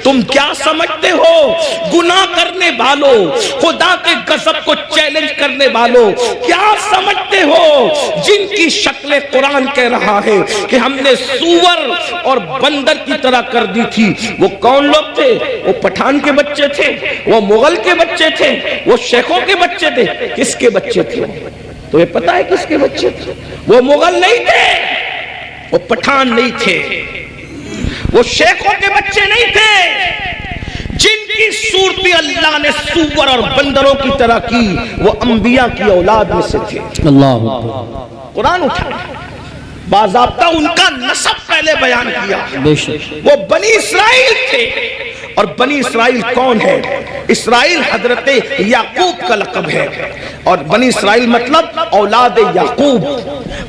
تم کیا سمجھتے ہو گناہ کرنے والوں، خدا کے غضب کو چیلنج کرنے والوں، کیا سمجھتے ہو جن کی شکل قرآن کہہ رہا ہے کہ ہم نے سور اور بندر کی طرح کر دی تھی؟ وہ کون لوگ تھے؟ وہ پٹھان کے بچے تھے، وہ مغل کے بچے تھے، وہ شیخوں کے بچے تھے؟ کس کے بچے تھے؟ تو یہ پتا ہے کس کے بچے تھے؟ وہ مغل نہیں تھے، وہ پٹھان نہیں تھے، وہ شیخوں کے بچے نہیں تھے۔ جن کی صورت اللہ نے سور اور بندروں کی طرح کی وہ انبیاء کی اولاد میں سے تھے۔ اللہ قرآن اٹھا باضابطہ ان کا نسب پہلے بیان کیا۔ بے شک وہ بنی اسرائیل تھے، اور بنی اسرائیل کون ہے؟ اسرائیل حضرت یعقوب کا لقب ہے، اور بنی اسرائیل مطلب اولاد یعقوب،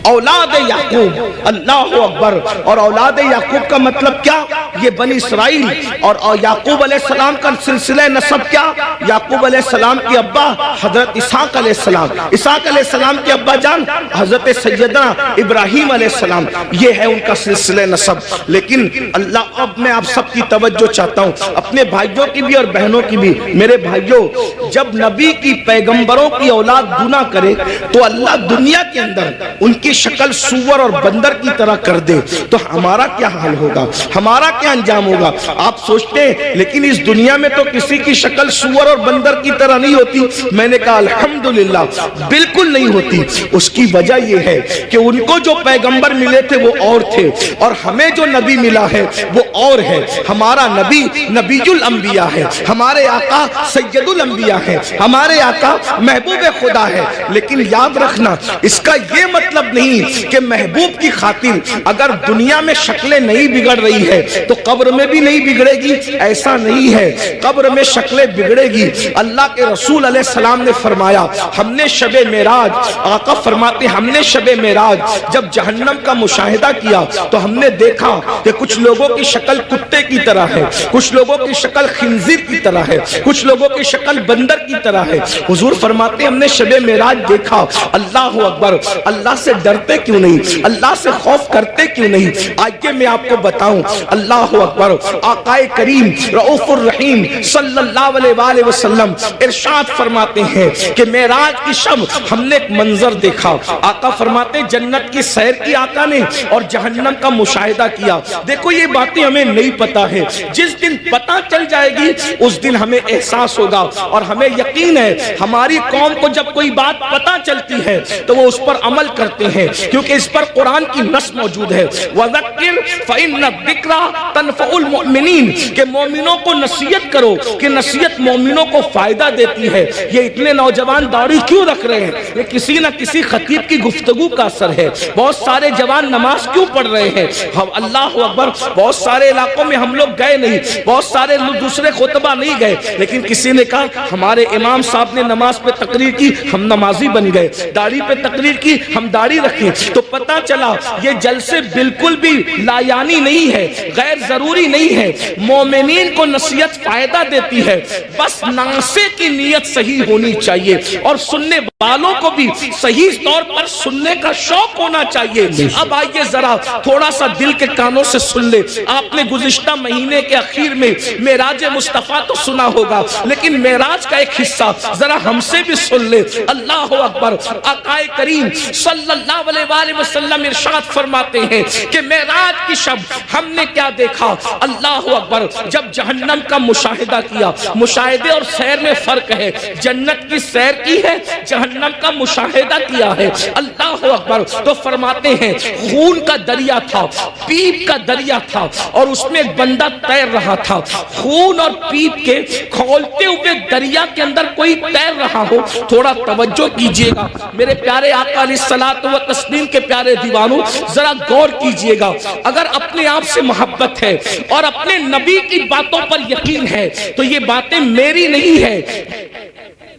اولاد یعقوب، اللہ اکبر۔ اور اولاد یعقوب کا مطلب کیا؟ یہ بنی اسرائیل اور یعقوب علیہ السلام کا سلسلہ نسب کیا؟ یعقوب علیہ السلام کی ابا حضرت اسحاق علیہ السلام، اسحاق علیہ السلام کی ابا جان حضرت سیدنا ابراہیم علیہ السلام، یہ ہے ان کا سلسلہ نسب۔ لیکن اللہ، اب میں آپ سب کی توجہ چاہتا ہوں، اپنے بھائیوں کی بھی اور بہنوں کی بھی۔ میرے بھائیوں، جب نبی کی پیغمبروں کی اولاد گناہ کرے تو اللہ دنیا کے اندر ان کی شکل سور اور بندر کی طرح کر دے تو ہمارا کیا حال ہوگا، ہمارا کیا انجام ہوگا؟ آپ سوچتے ہیں لیکن اس دنیا میں تو کسی کی شکل سور اور بندر کی طرح نہیں ہوتی۔ میں نے کہا الحمدللہ بالکل نہیں ہوتی۔ اس کی وجہ یہ ہے کہ ان کو جو پیغمبر ملے تھے وہ اور تھے، اور ہمیں جو نبی ملا ہے وہ اور ہے۔ ہمارا نبی نبی الانبیاء ہے، ہمارے آقا سید الانبیاء ہے، ہمارے آقا محبوب خدا ہے۔ لیکن یاد رکھنا، اس کا یہ مطلب نہیں کہ محبوب کی خاطر اگر دنیا میں شکلیں نہیں بگڑ رہی ہے تو قبر میں بھی نہیں بگڑے گی، ایسا نہیں ہے۔ قبر میں شکلیں بگڑے گی۔ اللہ کے رسول علیہ السلام نے فرمایا، ہم نے شب معراج، آقا فرماتے ہم نے شب معراج جب جہنم کا مشاہدہ کیا تو ہم نے دیکھا کہ کچھ لوگوں کی شکل کتے کی طرح ہے، کچھ لوگوں کی شکل خنزیر کی طرح ہے، کچھ لوگوں کی شکل بندر کی طرح ہے۔ حضور فرماتے ہم نے شب معراج دیکھا۔ اللہ اکبر، اللہ سے ڈرتے کیوں نہیں؟ اللہ سے خوف کرتے کیوں نہیں؟ آئیے میں آپ کو بتاؤں۔ اللہ اکبر، آقا کریم رؤوف الرحیم صلی اللہ علیہ وآلہ وسلم ارشاد فرماتے ہیں کہ معراج کی شب ہم نے ایک منظر دیکھا۔ آقا فرماتے جنت کی سیر کی آقا نے اور جہنم کا مشاہدہ کیا۔ دیکھو یہ باتیں ہمیں نہیں پتا ہے، جس دن پتا چل جائے گی اس دن ہمیں احساس ہوگا، اور ہمیں یقین ہے ہماری قوم کو جب کوئی بات پتا چلتی ہے تو وہ اس پر عمل کرتے ہیں، کیونکہ اس پر قرآن کی نص موجود ہے، وَذَكِّرْ فَإِنَّ الذِّكْرَى تَنفَعُ الْمُؤْمِنِينَ، کہ مومنوں کو نصیحت کرو کہ نصیحت مومنوں کو فائدہ دیتی ہے۔ یہ اتنے نوجوان داڑھی کیوں رکھ رہے ہیں؟ یہ کسی نہ کسی خطیب کی گفتگو کا اثر ہے۔ بہت سارے جوان نماز کیوں پڑھ رہے ہیں؟ اللہ اکبر، بہت سارے علاقوں میں ہم لوگ گئے نہیں، بہت سارے دوسرے خطبہ نہیں گئے، لیکن کسی نے کہا ہمارے امام صاحب نے نماز پہ تقریر کی، ہم نمازی بن گئے، داڑھی پہ تقریر کی، ہم داڑھی رکھیں۔ تو پتا چلا یہ جلسے بالکل بھی لایانی نہیں ہے، غیر ضروری نہیں ہے۔ مومنین کو نصیحت فائدہ دیتی ہے، بس ناصح کی نیت صحیح ہونی چاہیے، اور سننے والوں کو بھی صحیح طور پر سننے کا شوق ہونا چاہیے۔ اب آئیے ذرا تھوڑا سا دل کے کانوں سے سن لے۔ آپ نے گزشتہ مہینے کے اخیر میں معراج مصطفیٰ تو سنا ہوگا، لیکن معراج کا ایک حصہ ذرا ہم سے بھی سن لے۔ اللہ اکبر، آقا کریم صلی اللہ علیہ وآلہ وسلم ارشاد فرماتے ہیں کہ معراج کی شب ہم نے کیا دیکھا؟ اللہ اکبر، جب جہنم کا مشاہدہ کیا۔ مشاہدے اور سیر میں فرق ہے، جنت کی سیر کی ہے، جہنم کا مشاہدہ کیا ہے۔ اللہ اکبر، تو فرماتے ہیں خون کا دریا تھا، پیپ کا دریا تھا، اور اس میں ایک بندہ تیر رہا تھا۔ خون اور پیپ کے کھولتے ہوئے دریا کے اندر کوئی تیر رہا ہو، تھوڑا توجہ کیجئے گا میرے پیارے آقا علیہ الصلوۃ والتسلیم کے پیارے دیوانوں، ذرا غور کیجئے گا۔ اگر اپنے آپ سے محبت ہے اور اپنے نبی کی باتوں پر یقین ہے تو یہ باتیں میری نہیں ہے،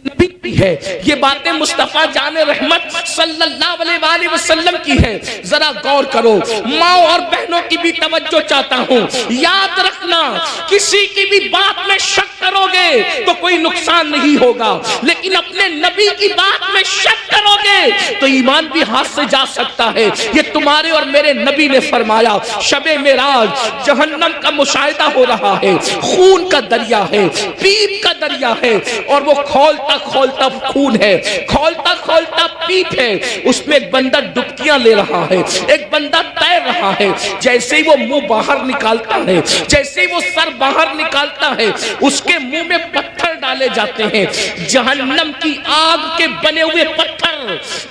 نبی کی ہے، یہ باتیں مصطفیٰ جان رحمت صلی اللہ علیہ وآلہ وسلم کی ہے۔ ذرا غور کرو، ماں اور بہنوں کی بھی توجہ چاہتا ہوں، یاد رکھنا کسی کی بھی بات میں شک کرو گے تو کوئی نقصان نہیں ہوگا، لیکن اپنے نبی کی بات میں شک کرو گے تو ایمان بھی ہاتھ سے جا سکتا ہے۔ یہ تمہارے اور میرے نبی نے فرمایا، شب معراج جہنم کا مشاہدہ ہو رہا ہے، خون کا دریا ہے، پیپ کا دریا ہے، اور وہ کھولتا کھولتا خون ہے، کھولتا کھولتا پیپ ہے، اس میں ایک بندہ ڈبکیاں لے رہا ہے، ایک بندہ تیر رہا ہے۔ جیسے ہی وہ منہ باہر نکالتا ہے، جیسے ہی وہ سر باہر نکالتا ہے، اس کے منہ میں پتھر ڈالے جاتے ہیں، جہنم کی آگ کے بنے ہوئے پتھر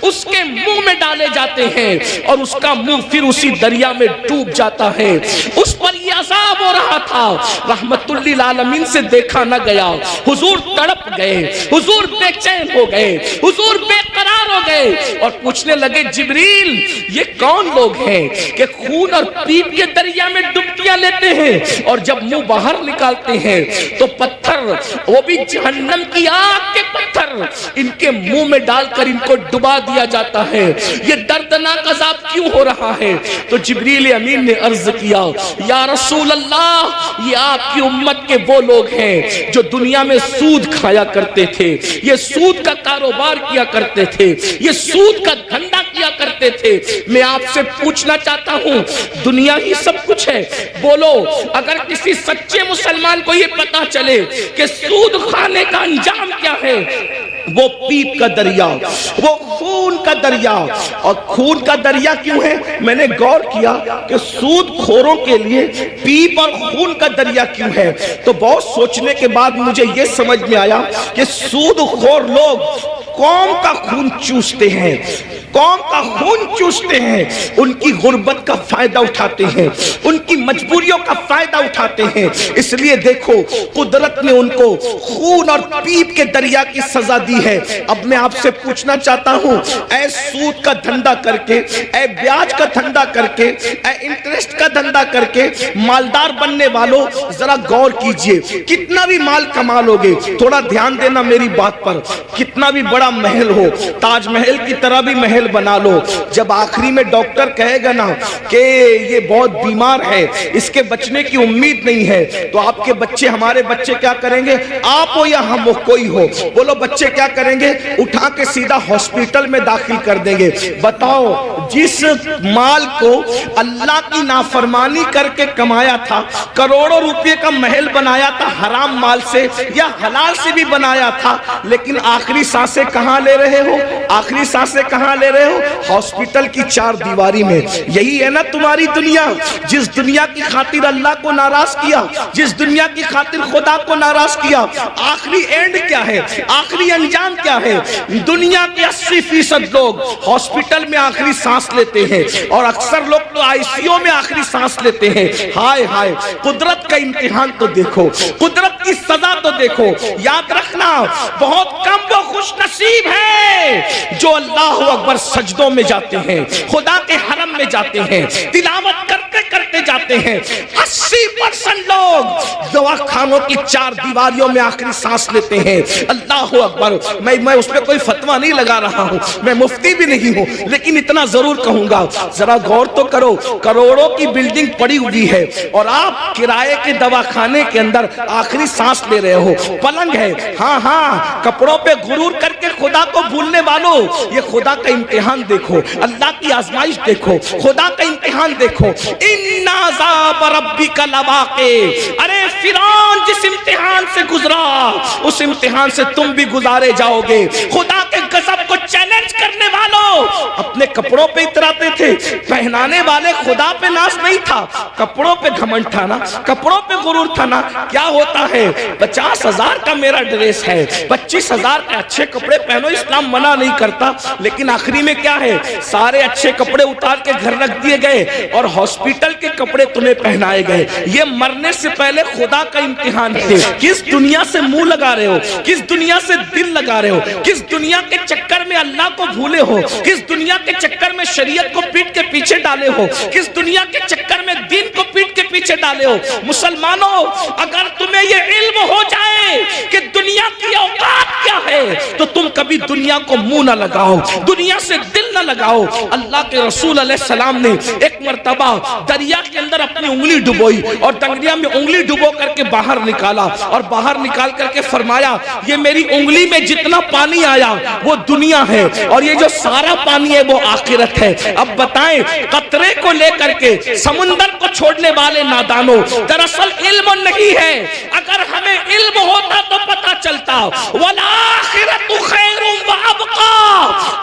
اس کے منہ میں ڈالے جاتے ہیں، اور اس کا منہ پھر اسی دریا میں ڈوب جاتا ہے۔ اس پر یہ عذاب ہو رہا تھا، رحمت للعالمین سے دیکھا نہ گیا، حضور تڑپ گئے، حضور بے چین ہو گئے، حضور بے قرار ہو گئے، اور پوچھنے لگے جبریل یہ کون لوگ ہیں کہ خون اور پیپ کے دریا میں ڈبکیاں لیتے ہیں، اور جب منہ باہر نکالتے ہیں تو پتھر، وہ بھی جہنم کی آگ کے پتھر، ان کے منہ میں ڈال کر ان کو ڈبا دیا جاتا ہے۔ یہ دردناک عذاب کیوں ہو رہا ہے؟ تو جبریل امین نے عرض کیا، یا رسول اللہ یہ آپ کی امت کے وہ لوگ ہیں جو دنیا میں سود کھایا کرتے تھے، یہ سود کا کاروبار کیا کرتے تھے، یہ سود کا دھندا کیا کرتے تھے۔ میں آپ سے پوچھنا چاہتا ہوں، دنیا ہی سب کچھ ہے، بولو اگر کسی سچے مسلمان کو یہ پتا چلے کہ سود کھانے کا انجام کیا ہے، وہ پیپ کا دریا، وہ خون کا دریا، اور خون کا دریا کیوں ہے؟ میں نے غور کیا کہ سود خوروں کے لیے پیپ اور خون کا دریا کیوں ہے، تو بہت سوچنے کے بعد مجھے یہ سمجھ میں آیا کہ سود خور لوگ قوم کا خون چوستے ہیں، قوم کا خون چوستے ہیں، ان کی غربت کا فائدہ اٹھاتے ہیں، ان کی مجبوریوں کا فائدہ اٹھاتے ہیں۔ اس لیے دیکھو قدرت نے ان کو خون اور پیپ کے دریا کی سزا دی ہے۔ اب میں آپ سے پوچھنا چاہتا ہوں، اے سود کا دھندا کر کے، اے بیاج کا دھندا کر کے، اے انٹرسٹ کا دھندا کر کے مالدار بننے والوں، ذرا غور کیجئے، کتنا بھی مال کما لوگے، تھوڑا دھیان دینا میری بات پر، کتنا بھی بڑا محل ہو، تاج محل کی طرح بھی محل بنا لو، جب آخری میں ڈاکٹر کہے گا نا کہ یہ بہت بیمار ہے، اس کے بچنے کی امید نہیں ہے، تو آپ کے بچے، ہمارے بچے کیا کریں گے؟ آپ ہو یا ہم ہو، کوئی ہو، بولو بچے کیا کریں گے؟ اٹھا کے سیدھا ہاسپٹل میں داخل کر دیں گے۔ بتاؤ جس مال کو اللہ کی نافرمانی کر کے کمایا تھا، کروڑوں روپے کا محل بنایا تھا حرام مال سے یا حلال سے بھی بنایا تھا، لیکن آخری سانسیں کہاں لے رہے ہو؟ آخری سانسیں کہاں لے رہے ہو؟ ہاسپٹل کی چار دیواری میں۔ یہی ہے نا تمہاری دنیا، جس دنیا کی خاطر اللہ کو ناراض کیا، جس دنیا کی خاطر خدا کو ناراض کیا، آخری اینڈ کیا ہے؟ آخری انجام کیا ہے؟ دنیا کے 80% لوگ ہاسپٹل میں آخری سانس لیتے ہیں، اور اکثر لوگ تو آئی سی یو میں آخری سانس لیتے ہیں۔ ہائے ہائے، قدرت کا امتحان تو دیکھو، قدرت کی سزا تو دیکھو۔ یاد رکھنا بہت کم وہ خوش نصیب ہے جو اللہ اکبر سجدوں میں جاتے ہیں، خدا کے حرم میں جاتے ہیں، تلاوت کرتے کرتے جاتے ہیں۔ 80% لوگ دوا خانوں کی چار دیواریوں میں آخری سانس لیتے ہیں۔ اللہ اکبر، میں اس پہ کوئی فتویٰ نہیں لگا رہا ہوں، میں مفتی بھی نہیں ہوں، لیکن اتنا ضرور کہوں گا، ذرا غور تو کرو، کروڑوں کی بلڈنگ پڑی ہوئی ہے اور آپ کرائے کے دواخانے کے اندر آخری سانس لے رہے ہو۔ پلنگ ہے، ہاں ہاں، کپڑوں پہ غرور کر کے خدا کو بھولنے والوں، یہ خدا کا امتحان دیکھو، اللہ کی آزمائش دیکھو، خدا کا امتحان دیکھو۔ ان عذاب ربک لواقع، ارے فرعون جس امتحان سے گزرا اس امتحان سے تم بھی گزارے جاؤ گے۔ خدا کے غضب کو چیلنج کرنے والوں اپنے کپڑوں پہ اتراتے تھے، پہنانے والے خدا پہ ناز نہیں تھا، کپڑوں پہ گھمنڈ تھا نا، کپڑوں پہ غرور تھا نا۔ کیا ہوتا ہے؟ 50,000 کا میرا ڈریس ہے، 25,000 کے اچھے کپڑے پہنو، اسلام منع نہیں کرتا، لیکن آخری میں کیا ہے؟ سارے اچھے کپڑے اتار کے گھر رکھ دیے گئے اور ہاسپٹل کے کپڑے تمہیں پہنائے گئے۔ یہ مرنے سے پہلے خدا کا امتحان ہے۔ کس دنیا سے منہ لگا رہے ہو؟ کس دنیا سے دل لگا رہے ہو؟ کس دنیا کے چکر میں اللہ کو بھولے ہو؟ کس دنیا کے چکر میں شریعت کو پیٹ کے پیچھے ڈالے ہو؟ کس دنیا کے چکر میں دین کو پیٹ کے پیچھے ڈالے ہو؟ مسلمانوں، اگر تمہیں یہ علم ہو جائے کہ دنیا کی اوقات کیا ہے، تو تم کبھی دنیا کو منہ نہ لگاؤ, دنیا سے دل نہ لگاؤ. اللہ کے رسول علیہ السلام نے ایک مرتبہ دریا کے اندر اپنی انگلی ڈبوئی اور دریا میں انگلی ڈبو کر کے باہر نکالا, اور باہر نکال کر کے فرمایا یہ میری انگلی میں جتنا پانی آیا وہ دنیا ہے, اور یہ جو سارا پانی ہے وہ آخرت ہے. اب بتائیں قطرے کو لے کر کے سمندر کو چھوڑنے والے نادانوں, دراصل علم نہیں ہے. اگر ہمیں علم ہوتا تو پتا چلتا والآخرت خیر وابقا,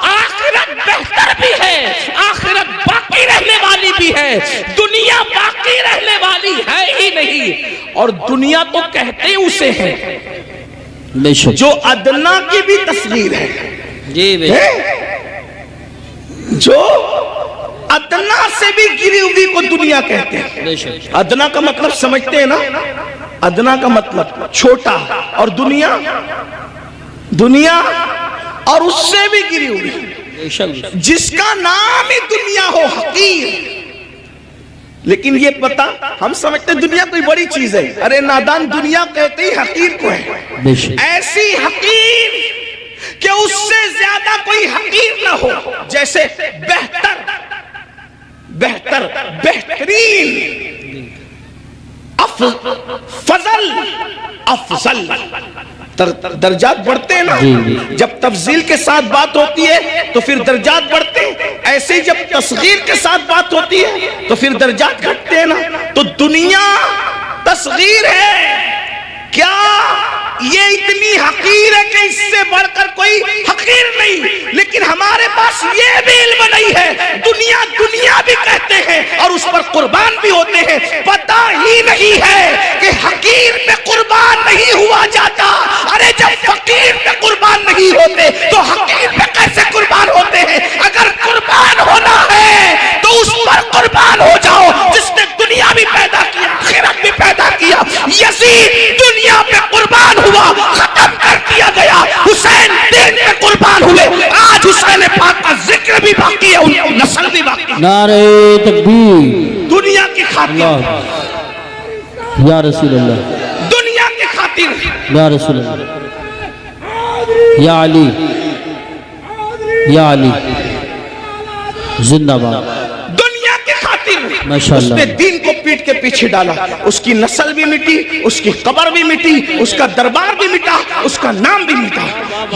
آخرت بہتر بھی ہے, آخرت باقی رہنے والی بھی ہے, دنیا باقی رہنے والی ہے ہی نہیں. اور دنیا تو کہتے اسے ہیں جو ادنا کی بھی تصویر ہے, جو ادنا سے بھی گری ہوئی کو دنیا کہتے ہیں. ادنا کا مطلب سمجھتے ہیں نا, ادنا کا مطلب چھوٹا, اور دنیا دنیا اور اس سے بھی گری ہوئی. جس کا نام ہی دنیا ہو حقیر. لیکن یہ پتا ہم سمجھتے دنیا کوئی بڑی چیز ہے, ارے نادان دنیا کہتے ہی حقیر کو ہے. ایسی حقیر کہ اس سے زیادہ کوئی حقیر نہ ہو, جیسے بہتر بہتر بہترین, فضل افضل. درجات بڑھتے ہیں نا, جب تفضیل کے ساتھ بات ہوتی ہے تو پھر درجات بڑھتے ہیں, ایسے ہی جب تصغیر کے ساتھ بات ہوتی ہے تو پھر درجات گھٹتے ہیں نا. تو دنیا تصغیر ہے کیا, یہ اتنی حقیر ہے کہ اس سے بڑھ کر کوئی حقیر نہیں. لیکن ہمارے پاس یہ بھی علم نہیں ہے, دنیا دنیا بھی کہتے ہیں اور اس پر قربان بھی ہوتے ہیں. پتہ ہی نہیں ہے کہ حقیر پہ قربان نہیں ہوا جاتا. ارے جب فقیر پہ قربان نہیں ہوتے تو حقیر پہ کیسے قربان ہوتے ہیں؟ اگر قربان ہونا ہے تو اس پر قربان ہو جاؤ جس نے دنیا بھی پیدا کیا, آخرت بھی پیدا کیا. یزید دنیا پہ قربان ہوا, ختم کر دیا گیا. حسین دین پہ قربان ہوئے, آج حسین پاک کا ذکر بھی باقی ہے, ان کی نسل بھی باقی ہے. نعرہ تکبیر دنیا کی خاطر, یا رسول اللہ, دنیا کی خاطر, یا رسول اللہ, یا علی, یا علی زندہ باد. دنیا کی خاطر ماشاءاللہ. اس نے دین کو پیٹ کے پیچھے ڈالا, اس کی نسل بھی مٹی, اس کی قبر بھی مٹی, اس کا دربار بھی مٹا, اس کا نام بھی مٹا.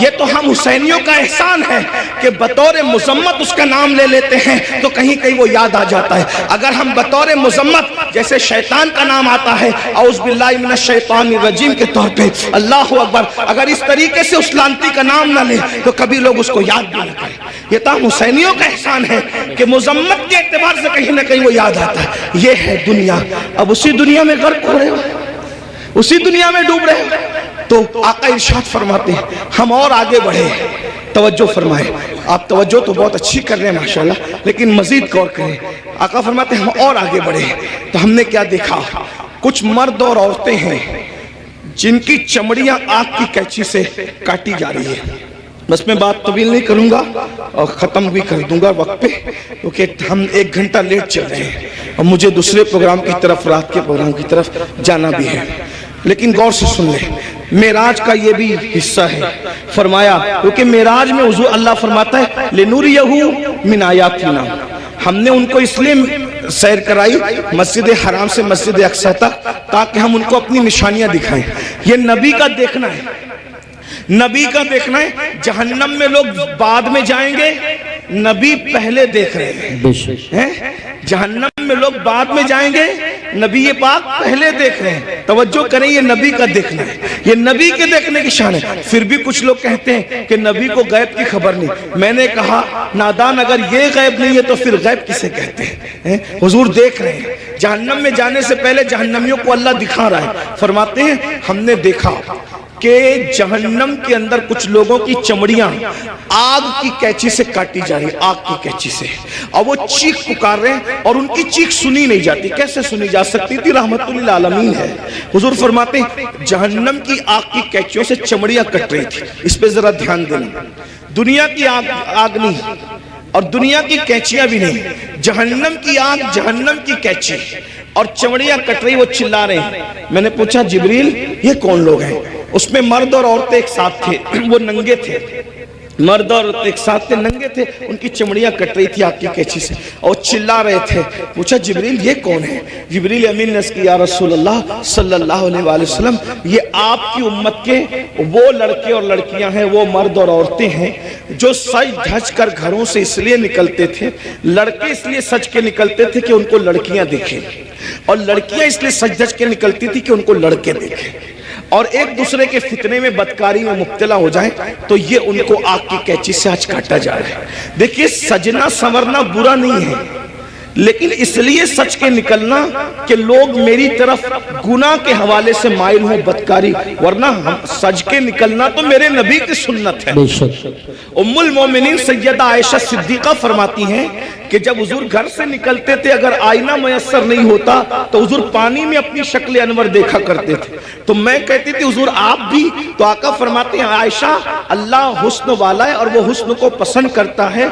یہ تو ہم حسینیوں کا احسان ہے کہ بطور مذمت اس کا نام لے لیتے ہیں تو کہیں کہیں وہ یاد آ جاتا ہے. اگر ہم بطور مذمت جیسے شیطان کا نام آتا ہے اعوذ باللہ من الشیطان الرجیم کے طور پہ, اللہ اکبر, اگر اس طریقے سے اس لانتی کا نام نہ لے تو کبھی لوگ اس کو یاد بھی نہ کریں. یہ تو ہم حسینیوں کا احسان ہے کہ مذمت کے اعتبار سے کہیں نہ کہیں وہ یاد آتا ہے. یہ ہے دنیا. اب اسی دنیا میں غرق ہو رہے ہو, اسی دنیا میں ڈوب رہے ہو. تو آقا ارشاد فرماتے ہیں ہم اور آگے بڑھے. توجہ فرمائے, آپ توجہ تو بہت اچھی کر رہے ہیں ماشاءاللہ, لیکن مزید غور کریں. آقا فرماتے ہیں ہم اور آگے بڑھے تو ہم نے کیا دیکھا, کچھ مرد اور عورتیں ہیں جن کی چمڑیاں آگ کی کینچی سے کاٹی جا رہی ہے. بس میں بات طویل نہیں کروں گا اور ختم بھی کر دوں گا وقت پہ, کیونکہ ہم 1 گھنٹہ لیٹ چل رہے ہیں اور مجھے دوسرے پروگرام کی طرف, رات کے پروگرام کی طرف جانا بھی ہے. لیکن غور سے سن لیں, معراج کا یہ بھی حصہ ہے. فرمایا کیونکہ معراج میں حضور اللہ فرماتا ہے لِنُرِيَهُ مِنْ آیَاتِنَا, ہم نے ان کو اس لیے سیر کرائی مسجد حرام سے مسجد اقصی تک تاکہ ہم ان کو اپنی نشانیاں دکھائیں. یہ نبی کا دیکھنا ہے, نبی کا دیکھنا ہے. جہنم میں لوگ بعد میں جائیں گے, نبی پہلے دیکھ رہے ہیں. جہنم میں لوگ بعد میں جائیں گے, نبی پاک پہلے دیکھ رہے ہیں. توجہ کریں, یہ نبی کا دیکھنا ہے, یہ نبی کے دیکھنے کی شان ہے. پھر بھی کچھ لوگ کہتے ہیں کہ نبی کو غیب کی خبر نہیں. میں نے کہا نادان, اگر یہ غیب نہیں ہے تو پھر غیب کسے کہتے ہیں؟ حضور دیکھ رہے ہیں. جہنم میں جانے سے پہلے جہنمیوں کو اللہ دکھا رہا ہے. فرماتے ہیں ہم نے دیکھا کہ جہنم کے اندر کچھ لوگوں کی چمڑیاں آگ کی کینچی سے کاٹی جا رہی, آگ کی کینچی سے, اور وہ چیخ پکار رہے ہیں اور ان کی چیخ سنی نہیں جاتی. کیسے سنی جا سکتی تھی؟ رحمت للعالمین ہے. حضور فرماتے ہیں جہنم کی آگ کی کینچیوں سے چمڑیاں کٹ رہی تھی. اس پہ ذرا دھیان دینا, دنیا کی آگ نہیں اور دنیا کی کینچیاں بھی نہیں, جہنم کی آگ, جہنم کی کینچی اور چمڑیاں کٹ رہی. وہ چلا رہے ہیں. میں نے پوچھا جبریل یہ کون لوگ ہیں؟ اس میں مرد اور عورتیں ایک ساتھ تھے، وہ ننگے تھے، مرد اور عورتیں ایک ساتھ تھے، ننگے تھے، ان کی چمڑیاں کٹ رہی تھی آگ کی قینچی سے اور چلا رہے تھے۔ پوچھا جبریل یہ کون ہے؟ جبریل امین نے کہا یا رسول اللہ صلی اللہ علیہ وآلہ وسلم، یہ آپ کی امت کے وہ لڑکے اور لڑکیاں ہیں، وہ مرد اور عورتیں ہیں جو سج دھج کر گھروں سے اس لیے نکلتے تھے، لڑکے اس لیے سج کے نکلتے تھے کہ ان کو لڑکیاں دیکھیں، اور لڑکیاں اس لیے سج دھج کے نکلتی تھی کہ ان کو لڑکے دیکھیں، اور ایک دوسرے کے فتنے میں بدکاری میں مبتلا ہو جائیں تو یہ ان کو آگ کی قینچی سے آج کاٹا جا رہا ہے۔ دیکھیے سجنا سنورنا برا نہیں ہے، لیکن اس لیے سچ کے نکلنا کہ لوگ میری طرف گناہ کے حوالے سے مائل ہوں، بدکاری، ورنہ سج کے نکلنا تو میرے نبی کی سنت ہے۔ ام المومنین سیدہ عائشہ صدیقہ فرماتی ہیں کہ جب حضور گھر سے نکلتے تھے اگر آئینہ میسر نہیں ہوتا تو حضور پانی میں اپنی شکل انور دیکھا کرتے تھے، تو میں کہتی تھی حضور آپ بھی؟ تو آقا فرماتے ہیں عائشہ اللہ حسن والا ہے اور وہ حسن کو پسند کرتا ہے،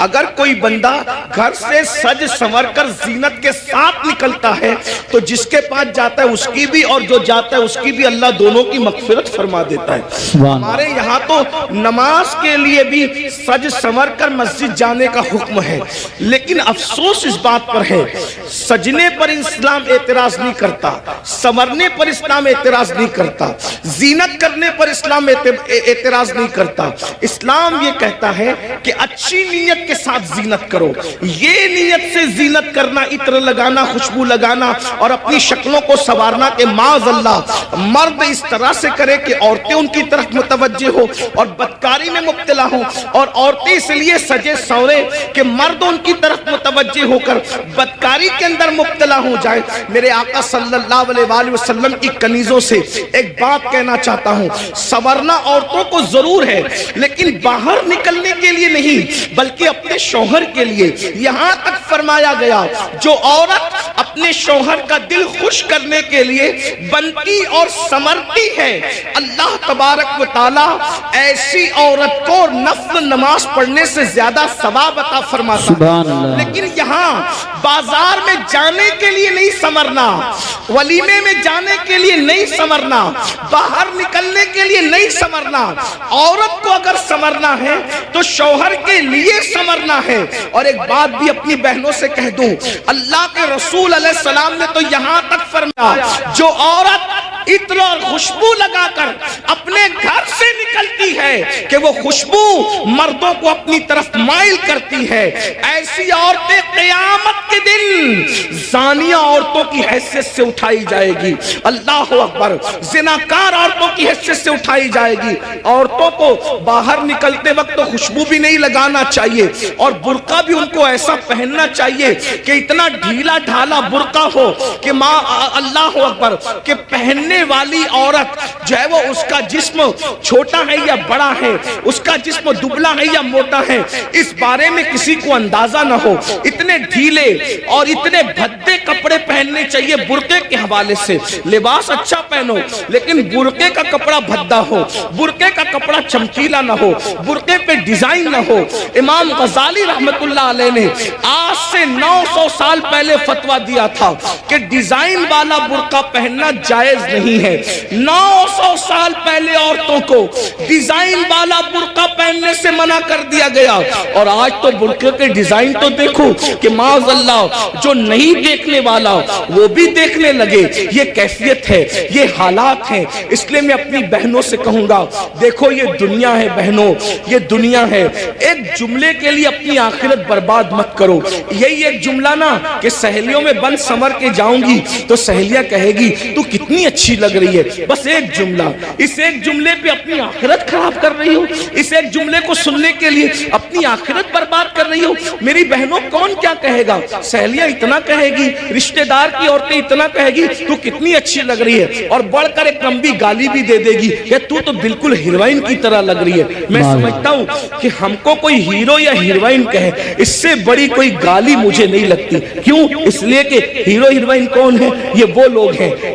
اگر کوئی بندہ گھر سے سج سنور کر زینت کے ساتھ نکلتا ہے تو جس کے پاس جاتا ہے اس کی بھی اور جو جاتا ہے اس کی بھی اللہ دونوں کی مغفرت فرما دیتا ہے۔ ہمارے یہاں تو نماز کے لیے بھی سج سنور کر مسجد جانے کا حکم ہے، لیکن افسوس اس بات پر ہے سجنے پر اسلام اعتراض نہیں کرتا، سنورنے پر اسلام اعتراض نہیں کرتا، زینت کرنے پر اسلام اعتراض نہیں کرتا۔ اسلام یہ کہتا ہے کہ اچھی نیت کے ساتھ زینت کرو، یہ نیت سے زینت کرنا، عطر لگانا، خوشبو لگانا اور اپنی شکلوں کو سنوارنا کہ معاذ اللہ مرد اس طرح سے کرے کہ عورتیں ان کی طرف متوجہ ہو اور بدکاری میں مبتلا ہوں، اور عورتیں اس لیے سجے سورے کہ مرد ان کی طرف متوجہ ہو کر بدکاری کے اندر مبتلا ہو جائے۔ میرے آقا صلی اللہ علیہ وآلہ وسلم کی کنیزوں سے ایک بات کہنا چاہتا ہوں، سنورنا عورتوں کو ضرور ہے لیکن باہر نکلنے کے لیے نہیں بلکہ اپنے شوہر کے لیے۔ یہاں تک فرمایا گیا جو عورت اپنے شوہر کا دل خوش کرنے کے لیے بنتی اور سنورتی ہے، اللہ تبارک و تعالی ایسی عورت کو نفل نماز پڑھنے سے زیادہ ثواب عطا فرماتا ہے۔ لیکن یہاں بازار میں جانے کے لیے نہیں سنورنا، ولیمے میں جانے کے لیے نہیں سنورنا، باہر نکلنے کے لیے نہیں سنورنا، عورت کو اگر سنورنا ہے تو شوہر کے لیے سنورنا ہے۔ اور ایک بات بھی اپنی بہنوں سے کہہ دوں، اللہ کے رسول علیہ السلام نے تو یہاں تک فرمایا جو عورت عطر اور خوشبو لگا کر اپنے گھر سے نکلتی ہے کہ وہ خوشبو مردوں کو اپنی طرف مائل کرتی ہے، ایسی عورتیں قیامت کے دن زانیہ عورتوں کی حیثیت سے اٹھائی جائے گی۔ اللہ اکبر، زناکار عورتوں کی حیثیت سے اٹھائی جائے گی۔ عورتوں کو باہر نکلتے وقت تو خوشبو بھی نہیں لگانا چاہیے اور برقع بھی ان کو ایسا پہننا چاہیے کہ اتنا ڈھیلا ڈھالا برقع ہو کہ ماں اللہ اکبر کہ پہننے والی عورت جو ہے وہ اس کا جسم چھوٹا ہے یا بڑا ہے، اس کا جسم دبلا ہے یا موٹا ہے، اس بارے میں کسی کو اندازہ نہ ہو۔ اتنے ڈھیلے اور اتنے بھدے کپڑے پہننے چاہیے برقعے کے حوالے سے۔ لباس اچھا پہنو لیکن برقعے کا کپڑا بھدا ہو، برقعے کا کپڑا چمکیلا نہ ہو، برقعے پہ ڈیزائن نہ ہو۔ امام غزالی رحمت اللہ علیہ نے آج سے 900 سال پہلے فتویٰ دیا تھا کہ ڈیزائن والا برقع پہننا جائز نہیں ہے۔ 900 سال پہلے عورتوں کو ڈیزائن والا برقع پہننے سے منع کر دیا گیا، اور آج تو برقعے کے ڈیزائن تو دیکھو کہ معاذ اللہ جو نہیں دیکھنے والا وہ بھی دیکھنے لگے۔ یہ کیفیت ہے، یہ حالات ہیں۔ اس لیے میں اپنی بہنوں سے کہوں گا دیکھو یہ دنیا ہے بہنوں، یہ دنیا ہے، ایک جملے کے لیے اپنی آخرت برباد مت کرو۔ یہی ایک جملہ نا کہ سہیلیوں میں بند سمر کے جاؤں گی تو سہیلیاں کہے گی تو کتنی اچھی لگ رہی ہے، بس ایک جملہ، اس ایک جملے پہ اپنی آخرت خراب کر رہی ہو، اس ایک جملے کو سننے کے لیے اپنی آخرت برباد کر رہی ہو۔ میری بہنوں کون کیا کہے گا؟ سہیلیاں اتنا کہے گی، رشتہ دار کی عورتیں اتنا کہے گی تو کتنی اچھی لگ رہی ہے، اور بڑھ کر ایک لمبی گالی بھی دے دے گی کہ تو بالکل ہیروئن کی طرح لگ رہی ہے۔ میں سمجھتا ہوں کہ ہم کو کوئی ہیرو یا ہیروئن کہے اس سے بڑی کوئی گالی مجھے نہیں لگتی۔ کیوں؟ اس لیے کہ ہیرو ہیروئن کون ہے؟ یہ وہ لوگ ہیں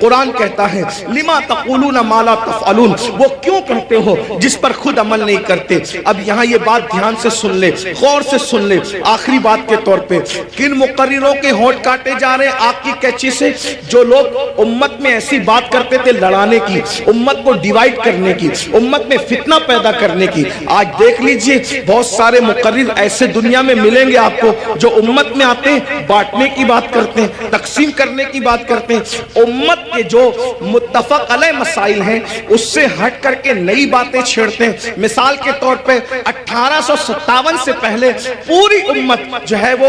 قرآن کہتا ہے لما تقولون ما لا تفعلون، وہ کیوں کرتے ہو جس پر خود عمل نہیں کرتے۔ اب یہاں یہ بات دھیان سے سن لے، غور سے سن لے، آخری بات کے طور پہ کن مقرروں کے ہونٹ کاٹے جا رہے ہیں آگ کی کیچی سے؟ جو لوگ امت میں ایسی بات کرتے تھے لڑانے کی، امت کو ڈیوائیڈ کرنے کی، امت میں فتنہ پیدا کرنے کی، آج دیکھ لیجئے بہت سارے مقرر ایسے دنیا میں ملیں گے آپ کو جو امت میں آتے ہیں بانٹنے کی بات کرتے ہیں، تقسیم کرنے کی بات کرتے ہیں، امت کے جو متفق علیہ مسائل ہیں اس سے ہٹ کر کے نئی باتیں چھیڑتے ہیں۔ مثال کے طور پہ 1857 سے پہلے پوری امت جو ہے وہ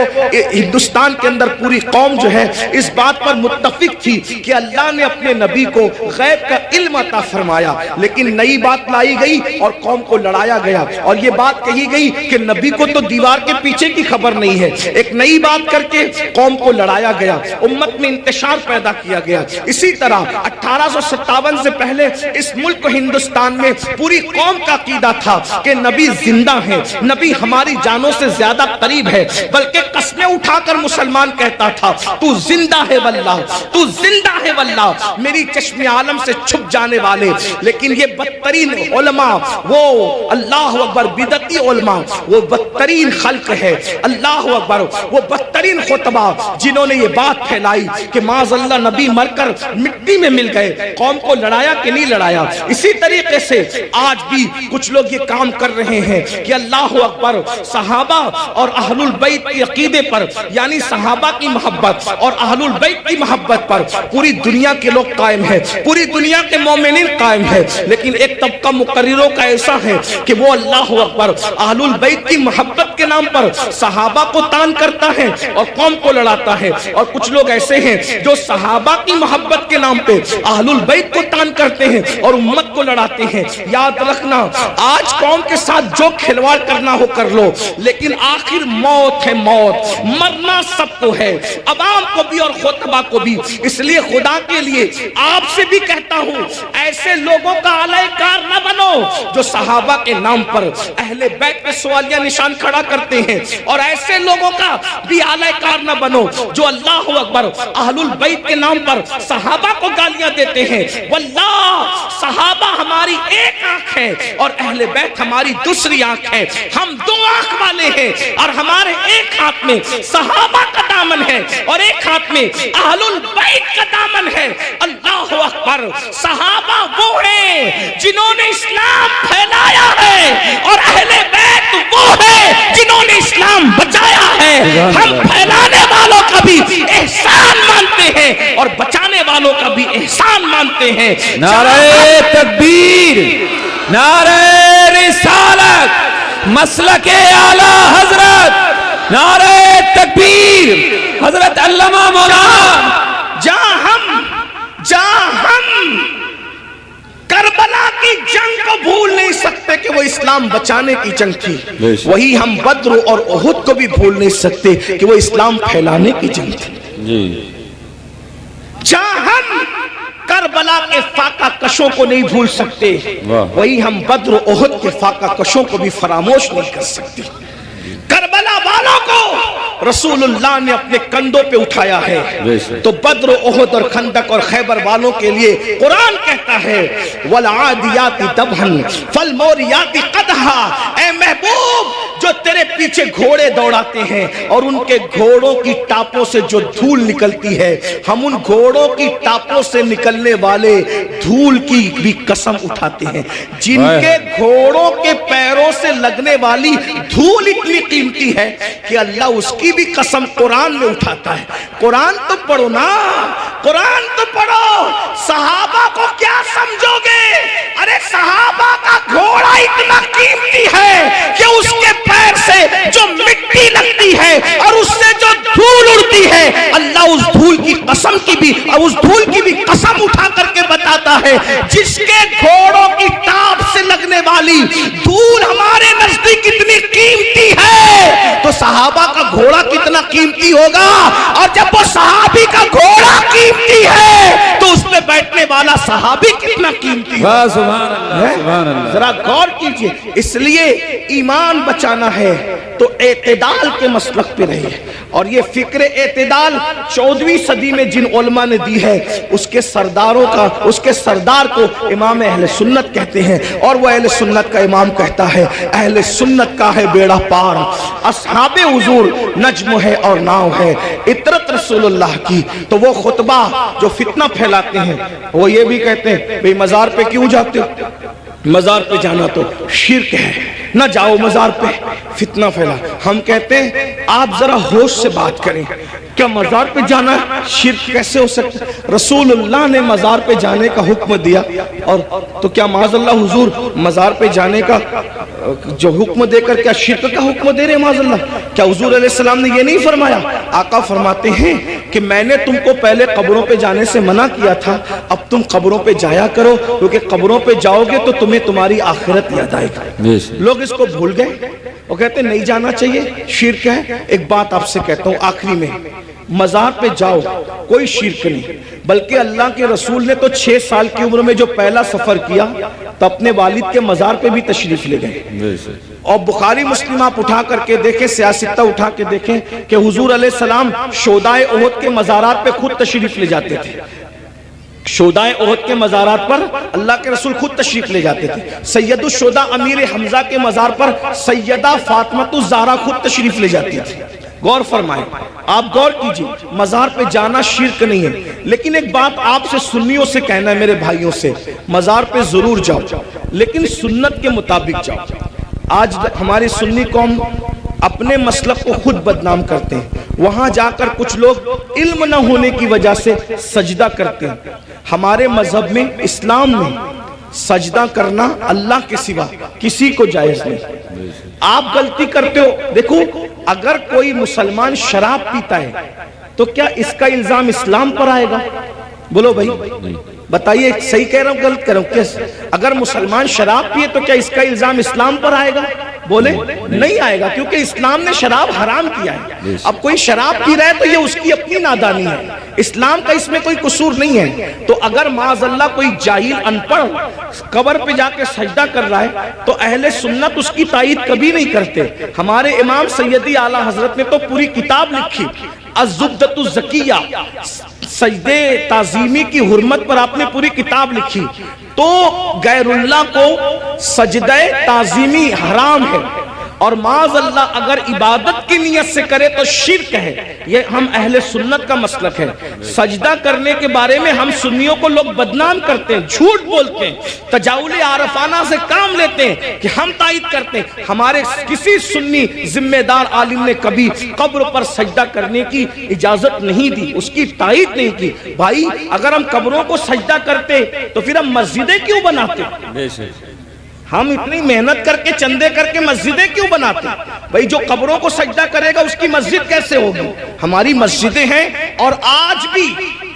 ہندوستان کے اندر پوری قوم جو ہے اس بات پر متفق تھی کہ اللہ نے اپنے نبی کو غیب کا علم عطا فرمایا، لیکن نئی بات لائی گئی اور قوم کو لڑایا گیا، اور یہ بات کہی گئی کہ نبی کو تو دیوار کے پیچھے کی خبر نہیں ہے، ایک نئی بات کر کے قوم کو لڑایا گیا، امت میں انتشار پیدا کیا گیا۔ اسی طرح 1857 سے پہلے اس ملک ہندوستان میں پوری قوم کا عقیدہ تھا کہ نبی زندہ ہے، نبی ہماری جانوں سے زیادہ قریب ہے، بلکہ قسمیں اٹھا کر مسلمان کہتا تھا تو زندہ ہے واللہ، تو زندہ ہے واللہ، میری چشم عالم سے چھپ جانے والے۔ لیکن یہ بدترین علماء، وہ اللہ اکبر بدعتی علماء، وہ بدترین خلق ہے، اللہ اکبر، وہ بدترین خطبہ جنہوں نے یہ بات پھیلائی کہ معاذ اللہ نبی مر کر مٹی میں مل گئے، قوم کو لڑایا کہ نہیں لڑایا۔ اسی طریقے سے آج بھی کچھ لوگ یہ کام کر رہے ہیں کہ اللہ اکبر صحابہ اور اہل البیت کی عقیدے پر، یعنی صحابہ کی محبت اور اہل البیت کی محبت پر پوری دنیا کے لوگ قائم ہیں، پوری دنیا کے مومنین قائم ہیں، لیکن ایک طبقہ مقرروں کا ایسا ہے کہ وہ اللہ اکبر اہل البیت کی محبت کے نام پر صحابہ کو تان کرتا ہے اور قوم کو لڑاتا ہے، اور کچھ لوگ ایسے ہیں جو صحابہ کی محبت کے نام پہ اہل البیت کو تان کرتے ہیں اور امت کو لڑاتے ہیں۔ یاد رکھنا آج قوم کے ساتھ جو کھلواڑ کرنا ہو کر لو، لیکن آخر موت ہے، موت، مرنا سب کو ہے، عوام کو بھی اور خطبہ کو بھی۔ اس لیے خدا کے لیے آپ سے بھی کہتا ہوں ایسے لوگوں کا علیہ کار نہ بنو جو صحابہ کے نام پر اہل بیت پہ سوالیہ نشان کھڑا کرتے ہیں، اور ایسے لوگوں کا بھی علیہ کار نہ بنو جو اللہ اکبر اہل البیت کے نام پر صحابہ کو گالیاں دیتے ہیں۔ واللہ صحابہ ہماری ایک آنکھ ہے اور اہل بیت ہماری دوسری آنکھ ہے، ہم دو آنکھ والے ہیں، اور ہمارے ایک ہاتھ میں صحابہ کا دامن ہے اور ایک ہاتھ میں اہل البیت کا دامن ہے۔ اللہ اکبر، صحابہ وہ ہیں جنہوں نے اسلام پھیلایا ہے، اور اہل بیت وہ ہیں جنہوں نے اسلام بچایا ہے۔ ہم پھیلانے والوں کا بھی احسان مانتے ہیں اور بچانے والوں کا بھی احسان مانتے ہیں۔ نعرہ تکبیر، نعرہ رسالت، مسلک اعلی حضرت، نعرہ تکبیر، حضرت علامہ مولانا۔ جہاں ہم کربلا کی جنگ کو بھول نہیں سکتے کہ وہ اسلام بچانے کی جنگ تھی، وہی ہم بدر اور احد کو بھی بھول نہیں سکتے کہ وہ اسلام پھیلانے کی جنگ تھی۔ جہاں ہم کربلا کے فاقہ کشوں کو نہیں بھول سکتے، وہی ہم بدر و احد کے فاقہ کشوں کو بھی فراموش نہیں کر سکتے۔ کربلا والوں کو رسول اللہ نے اپنے کندھوں پہ اٹھایا ہے، تو بدر و احد اور خندق اور خیبر والوں کے لیے قرآن کہتا ہے وَالْعَادِيَاتِ دَبْحًا فَالْمُورِيَاتِ قَدْحًا۔ اے محبوب، جو تیرے پیچھے گھوڑے دوڑاتے ہیں اور ان کے گھوڑوں کی ٹاپوں سے جو دھول نکلتی ہے، ہم ان گھوڑوں کی ٹاپوں سے نکلنے والے دھول کی بھی قسم اٹھاتے ہیں۔ جن کے گھوڑوں کے پیروں سے لگنے والی دھول اتنی قیمتی ہے کہ اللہ اس کی بھی قسم قرآن میں اٹھاتا ہے۔ قرآن تو پڑھو نا، قرآن تو پڑھو۔ صحابہ کو کیا سمجھو گے؟ ارے صحابہ کا گھوڑا اتنا قیمتی ہے کہ اس کے پیر سے جو مٹی لگتی ہے اور اس سے جو دھول اڑتی ہے، اللہ اس دھول کی قسم کی بھی اور اس دھول کی بھی قسم اٹھا کر کے بتاتا ہے جس کے گھوڑوں کی ٹاپ سے لگنے والی دھول ہمارے نزدیک اتنی قیمتی ہے تو صحابہ کا گھوڑا کتنا قیمتی ہوگا، اور جب وہ صحابی کا گھوڑا قیمتی ہے تو اس میں بیٹھنے والا صحابی کتنا قیمتی ہے۔ سبحان اللہ، سبحان اللہ۔ ذرا غور کیجئے، اس لیے ایمان بچانا ہے تو اعتدال کے مسلک پہ رہیے، اور یہ فکر اعتدال 14ویں صدی میں جن علماء نے دی ہے اس کے سردار کو امام اہل سنت کہتے ہیں، اور وہ اہل سنت کا امام کہتا ہے اہل سنت کا ہے بیڑا پار، اصحاب حضور نجم ہے اور ناؤ ہے، اطرت رسول اللہ کی۔ تو وہ خطبہ جو فتنہ پھیلاتے ہیں وہ یہ بھی کہتے ہیں بھئی مزار پہ کیوں جاتے ہو؟ مزار پہ جانا تو شرک ہے، نہ جاؤ مزار پہ، فتنہ پھیلا۔ ہم کہتے ہیں آپ ذرا ہوش سے بات کریں، کیا مزار پہ جانا شرک کیسے ہو سکتا ہے؟ رسول اللہ نے مزار پہ جانے کا حکم دیا، اور تو کیا معاذ اللہ حضور مزار پہ جانے کا جو حکم دے کر کیا شرک کا حکم دے رہے معاذ اللہ؟ کیا حضور علیہ السلام نے یہ نہیں فرمایا؟ آقا فرماتے ہیں کہ میں نے تم کو پہلے قبروں پہ جانے سے منع کیا تھا، اب تم قبروں پہ جایا کرو، کیونکہ قبروں پہ جاؤ گے تو تمہیں تمہاری آخرت یاد آئے گی۔ لوگ اس کو بھول گئے، وہ کہتے ہیں نہیں جانا چاہیے، شرک ہے۔ ایک بات آپ سے کہتا ہوں آخری میں، مزار پہ جاؤ کوئی شرک نہیں، بلکہ اللہ کے رسول نے تو 6 سال کی عمر میں جو پہلا سفر کیا تو اپنے والد کے مزار پہ بھی تشریف لے گئے۔ اور بخاری مسلم آپ اٹھا کر کے دیکھیں، سیاستہ اٹھا کے دیکھیں کہ حضور علیہ السلام شہدائے احد کے مزارات پہ خود تشریف لے جاتے تھے۔ شہدائے احد کے مزارات پر اللہ کے رسول خود تشریف لے جاتے تھے۔ سید الشہداء امیر حمزہ کے مزار پر سیدہ فاطمہ الزہرا خود تشریف لے جاتی تھی۔ غور فرمائیں، آپ غور کیجئے، مزار پہ جانا شرک نہیں ہے، لیکن ایک بات آپ سے سنیوں سے کہنا ہے، میرے بھائیوں سے، مزار پہ ضرور جاؤ لیکن سنت کے مطابق جاؤ۔ آج ہماری سنی قوم اپنے مسلک کو خود بدنام کرتے ہیں، وہاں جا کر کچھ لوگ علم نہ ہونے کی وجہ سے سجدہ کرتے ہیں۔ ہمارے مذہب میں، اسلام میں سجدہ کرنا اللہ کے سوا کسی کو جائز نہیں۔ آپ غلطی کرتے ہو، دیکھو اگر کوئی مسلمان شراب پیتا ہے تو کیا اس کا الزام اسلام پر آئے گا؟ بولو بھائی، بتائیے صحیح کہہ رہا ہوں غلط کہہ رہا ہوں؟ اگر مسلمان شراب پیے تو کیا اس کا الزام اسلام پر آئے گا؟ بولے نہیں آئے گا، کیونکہ اسلام نے شراب حرام کیا ہے۔ اب کوئی شراب پی رہا ہے تو یہ اس کی اپنی نادانی ہے، اسلام کا اس میں کوئی قصور نہیں ہے۔ تو اگر معاذ اللہ کوئی جاہل ان پڑھ قبر پہ جا کے سجدہ کر رہا ہے تو اہل سنت اس کی تائید کبھی نہیں کرتے۔ ہمارے امام سیدی اعلیٰ حضرت نے تو پوری کتاب لکھی، الزبدۃ الزکیہ، سجدے تعظیمی کی حرمت پر آپ نے پوری کتاب لکھی۔ تو غیر اللہ کو سجدہ تعظیمی حرام ہے، اور معاذ اللہ اگر عبادت کی نیت سے کرے تو شرک ہے۔ یہ ہم اہل سنت کا مسلک ہے۔ سجدہ کرنے کے بارے میں ہم سنیوں کو لوگ بدنام کرتے ہیں، جھوٹ بولتے ہیں، تجاؤل عارفانہ سے کام لیتے ہیں کہ ہم تائید کرتے ہیں۔ ہمارے کسی سنی ذمہ دار عالم نے کبھی قبر پر سجدہ کرنے کی اجازت نہیں دی، اس کی تائید نہیں کی۔ بھائی اگر ہم قبروں کو سجدہ کرتے تو پھر ہم مسجدیں کیوں بناتے؟ ہم اتنی محنت کر کے چندے کر کے مسجدیں کیوں بناتے؟ بھئی جو قبروں کو سجدہ کرے گا اس کی مسجد کیسے ہوگی؟ ہماری مسجدیں ہیں، اور آج بھی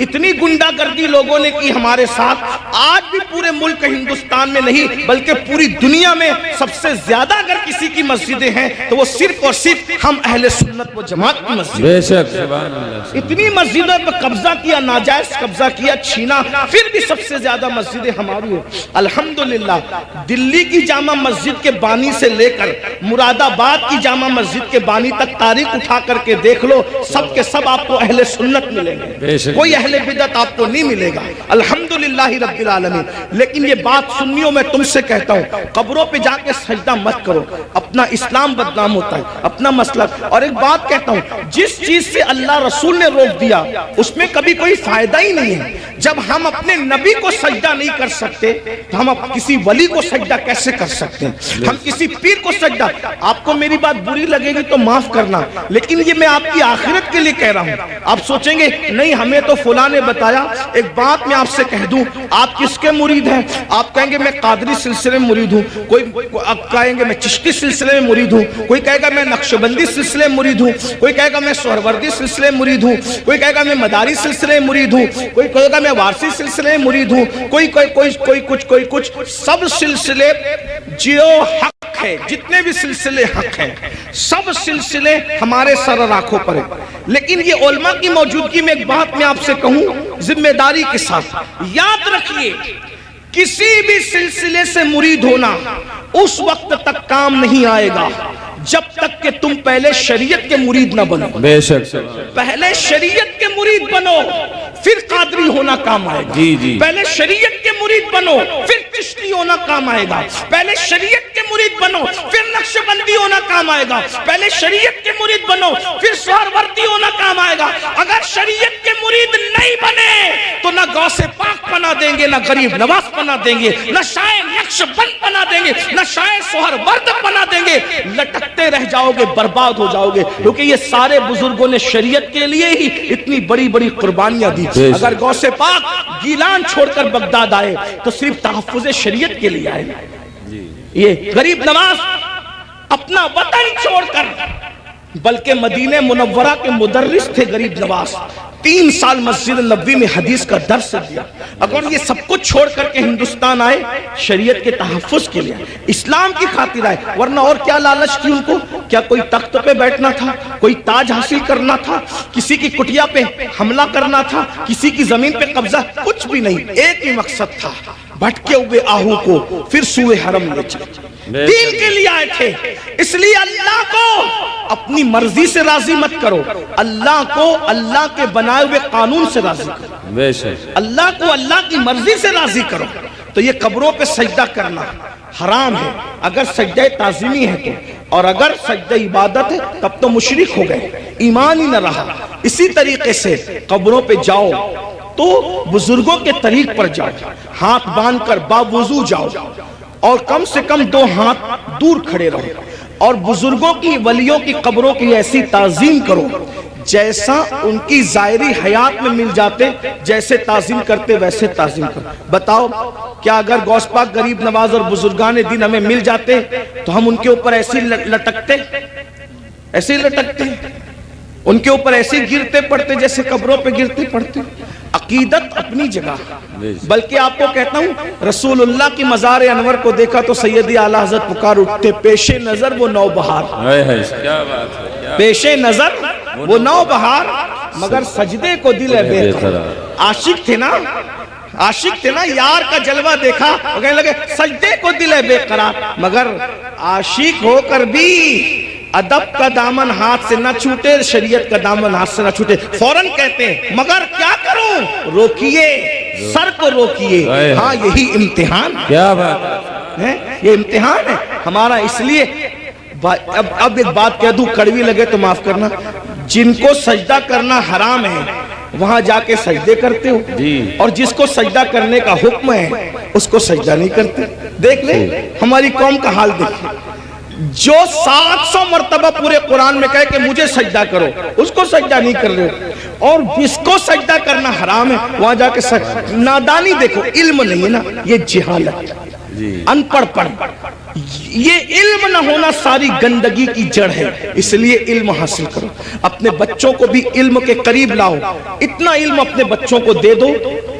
اتنی گنڈا گردی لوگوں نے کی ہمارے ساتھ، آج بھی پورے ملک ہندوستان میں نہیں بلکہ پوری دنیا میں سب سے زیادہ اگر کسی کی مسجدیں ہیں تو وہ صرف اور صرف ہم اہل سنت و جماعت کی مسجد۔ بے شک، سبحان اللہ۔ اتنی مسجدوں پر قبضہ کیا، ناجائز قبضہ کیا، چھینا، پھر بھی سب سے زیادہ مسجدیں ہماری ہیں۔ الحمدللہ دلی کی جامع مسجد کے بانی سے لے کر مراد آباد کی جامع مسجد کے بانی تک تاریخ اٹھا کر کے دیکھ لو، سب کے سب آپ کو اہل سنت ملیں گے، کوئی اہل بدعت آپ کو نہیں ملے گا، الحمدللہ رب العالمین۔ لیکن یہ بات سنیوں میں تم سے کہتا ہوں، قبروں پہ جا کے سجدہ مت کرو، اپنا اسلام بدنام ہوتا ہے، اپنا مسلک۔ اور ایک بات کہتا ہوں، جس چیز سے اللہ رسول نے روک دیا اس میں کبھی کوئی فائدہ ہی نہیں ہے۔ جب ہم اپنے نبی کو سجدہ نہیں کر سکتے تو ہم کسی ولی کو سجدہ کیسے کر سکتے ہیں؟ ہم کسی پیر کو سجدہ، آپ کو میری بات بری لگے گی تو معاف کرنا، لیکن یہ میں آپ کی آخرت کے لیے کہہ رہا ہوں۔ آپ سوچیں گے نہیں ہمیں تو فلاں نے بتایا۔ ایک بات میں آپ سے کہہ دوں، آپ کس کے مرید ہیں؟ آپ کہیں گے میں قادری سلسلے میں مرید ہوں، کوئی کہیں گے میں چشتی سلسلے میں مرید ہوں، کوئی کہے گا میں نقشبندی سلسلے میں مرید ہوں، کوئی کہے گا میں سہروردی سلسلے میں مرید ہوں، کوئی کہے گا میں مداری سلسلے میں مرید ہوں، کوئی کہے گا میں وارسی سلسلے میں مرید ہوں، کوئی کچھ۔ سب سلسلے جو حق ہے، جتنے بھی سلسلے حق ہیں، سب سلسلے ہمارے سر آنکھوں پر ہیں۔ لیکن یہ علماء کی موجودگی میں ایک بات میں آپ سے کہوں ذمہ داری کے ساتھ، یاد رکھیے کسی بھی سلسلے سے مرید ہونا اس وقت تک کام نہیں آئے گا جب تک کہ تم پہلے شریعت کے مرید نہ بنو. بے شک. پہلے شریعت کے مرید بنو پھر قادری ہونا کام آئے گا. جی جی. پہلے شریعت کے مرید بنو پھر چشتی ہونا کام آئے گا. پہلے شریعت کے مرید بنو پھر نقش بندی ہونا کام آئے گا. پہلے شریعت کے مرید بنو پھر سہروردی ہونا کام آئے گا. اگر شریعت کے مرید نہیں بنے تو نہ غوث پاک بنا دیں گے، نہ غریب نواز بنا دیں گے، نہ شاعر نقش بند بنا دیں گے، نہ شاعر سہرورد بنا دیں گے. لٹکتے رہ جاؤ گے، برباد ہو جاؤ گے. کیونکہ یہ سارے بزرگوں نے شریعت کے لیے ہی اتنی بڑی بڑی قربانیاں دی. اگر غوث پاک گیلان چھوڑ کر بغداد آئے تو صرف تحفظ شریعت کے لیے آئے. یہ غریب نواز اپنا وطن چھوڑ کر، بلکہ مدینہ منورہ کے مدرس تھے غریب نواز، 3 سال مسجد نبوی میں حدیث کا درس دیا. اگر یہ سب کچھ چھوڑ کر کے ہندوستان آئے شریعت کے تحفظ کے لیے، اسلام کی خاطر آئے. ورنہ اور کیا لالچ تھی ان کو؟ کیا کوئی تخت پہ بیٹھنا تھا؟ کوئی تاج حاصل کرنا تھا؟ کسی کی کٹیا پہ حملہ کرنا تھا؟ کسی کی زمین پہ قبضہ؟ کچھ بھی نہیں. ایک ہی مقصد تھا، بھٹکے ہوئے آہو کو پھر سوئے حرم لے چلے. دین کے لیے آئے تھے. اس لیے اللہ کو اپنی مرضی سے راضی مت کرو، اللہ کو اللہ کے بنائے ہوئے قانون سے راضی کرو. بے شک. اللہ کو اللہ کی مرضی سے راضی کرو. تو یہ قبروں پہ سجدہ کرنا حرام ہے اگر سجدہ تعظیمی ہے تو، اور اگر سجدہ عبادت ہے تب تو مشرک ہو گئے، ایمان ہی نہ رہا. اسی طریقے سے قبروں پہ جاؤ تو بزرگوں کے طریق پر جاؤ، ہاتھ باندھ کر باوضو جاؤ، اور کم سے کم 2 ہاتھ دور کھڑے رہو، اور بزرگوں کی ولیوں کی قبروں کی ایسی تعظیم کرو جیسا ان کی ظاہری حیات میں مل جاتے. جیسے تعظیم کرتے ویسے تعظیم کرو. بتاؤ کیا اگر غوث پاک غریب نواز اور بزرگان دین ہمیں مل جاتے تو ہم ان کے اوپر ایسے لٹکتے؟ ایسے لٹکتے؟ ان کے اوپر ایسے گرتے پڑتے جیسے قبروں پہ گرتے پڑتے؟ عقیدت اپنی جگہ. بلکہ آپ کو کہتا ہوں، رسول اللہ کی مزار انور کو دیکھا تو سیدی اعلیٰ حضرت پکار اٹھتے، پیش نظر وہ نو بہار. پیش نظر وہ نو بہار، مگر سجدے کو دل ہے بے قرار. عاشق تھے نا، عاشق تھے نا، یار کا جلوہ دیکھا کہنے لگے سجدے کو دل ہے بے قرار. مگر عاشق ہو کر بھی ادب کا دامن ہاتھ سے نہ چھوٹے، شریعت کا دامن ہاتھ سے نہ چھوٹے. فوراً کہتے ہیں مگر کیا کروں؟ روکیے، سر کو روکیے. ہاں یہی امتحان. کیا بات ہے؟ یہ امتحان ہے ہمارا. اس لیے اب ایک بات کہہ دوں، کڑوی لگے تو معاف کرنا. جن کو سجدہ کرنا حرام ہے وہاں جا کے سجدے کرتے ہو، اور جس کو سجدہ کرنے کا حکم ہے اس کو سجدہ نہیں کرتے. دیکھ لیں ہماری قوم کا حال دیکھیں. جو 700 مرتبہ پورے قرآن میں کہے کہ مجھے سجدہ کرو، اس کو سجدہ نہیں کر رہے ہو. اور جس کو سجدہ کرنا حرام ہے وہاں جا کے نادانی دیکھو. علم نہیں ہے نا، یہ جہالت، ان پڑھ پڑھ. یہ علم نہ ہونا ساری گندگی کی جڑ ہے. اس لیے علم حاصل کرو، اپنے بچوں کو بھی علم کے قریب لاؤ. اتنا علم اپنے بچوں کو دے دو.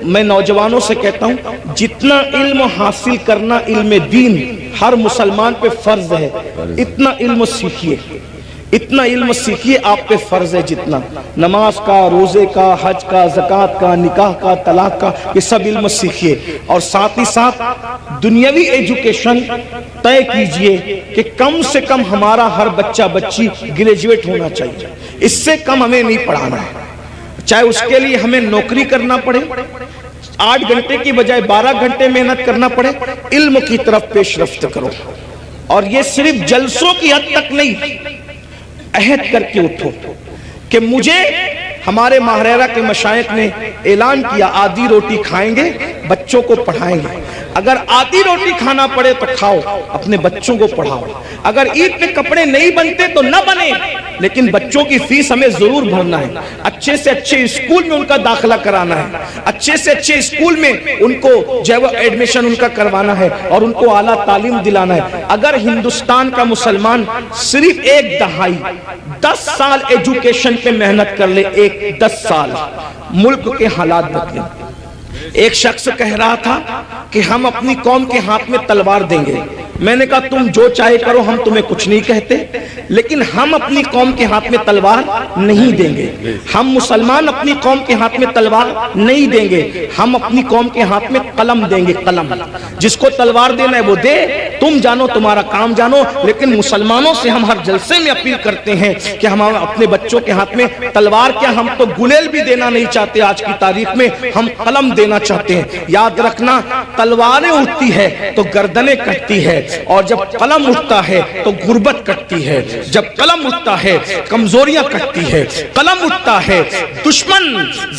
میں نوجوانوں سے کہتا ہوں جتنا علم حاصل کرنا علم دین ہر مسلمان پہ فرض ہے، اتنا علم سیکھیے. اتنا علم سیکھیے، آپ پہ فرض ہے جتنا. نماز کا، روزے کا، حج کا، زکوٰۃ کا، نکاح کا، طلاق کا، یہ سب علم سیکھیے. اور ساتھ ہی ساتھ دنیاوی ایجوکیشن طے کیجئے کہ کم سے کم ہمارا ہر بچہ بچی گریجویٹ ہونا چاہیے. اس سے کم ہمیں نہیں پڑھانا ہے. چاہے اس کے لیے ہمیں نوکری کرنا پڑے، 8 گھنٹے کی بجائے 12 گھنٹے محنت کرنا پڑے. علم کی طرف پیش رفت کرو. اور یہ صرف جلسوں کی حد تک نہیں، عہد کر کے اٹھو کہ مجھے، ہمارے ماہرہ کے مشائخ نے اعلان کیا آدھی روٹی کھائیں گے، بچوں کو پڑھائیں گے. اگر آدھی روٹی کھانا پڑے تو کھاؤ، اپنے بچوں کو پڑھاؤ. اگر عید پہ کپڑے نہیں بنتے تو نہ بنے، لیکن بچوں کی فیس ہمیں ضرور بھرنا ہے. اچھے سے اچھے اسکول میں ان کا داخلہ کرانا ہے، اچھے سے اچھے اسکول میں ان کو جو ہے ایڈمیشن ان کا کروانا ہے، اور ان کو اعلیٰ تعلیم دلانا ہے. اگر ہندوستان کا مسلمان صرف 1 دہائی 10 سال ایجوکیشن پہ محنت کر لے، 10 سال، ملک کے حالات بدلیں. ایک شخص کہہ رہا تھا کہ ہم اپنی قوم کے ہاتھ میں تلوار دیں گے، میں نے کہا تم جو چاہے کرو، ہم تمہیں کچھ نہیں کہتے، لیکن ہم اپنی قوم کے ہاتھ میں تلوار نہیں دیں گے۔ ہم مسلمان اپنی قوم کے ہاتھ میں تلوار نہیں دیں گے، ہم اپنی قوم کے ہاتھ میں قلم دیں گے۔ قلم، جس کو تلوار دینا ہے وہ دے، تم جانو، تمہارا کام جانو۔ لیکن مسلمانوں سے ہم ہر جلسے میں اپیل کرتے ہیں کہ ہم اپنے بچوں کے ہاتھ میں تلوار کیا، ہم تو گلیل بھی دینا نہیں چاہتے آج کی تاریخ میں، ہم قلم دینا چاہتے ہیں۔ یاد رکھنا، تلواریں اٹھتی ہے تو گردنیں کٹتی ہے، اور جب قلم اٹھتا ہے تو غربت کٹتی ہے۔ جب قلم اٹھتا ہے کمزوریاں کٹتی ہے، قلم اٹھتا ہے دشمن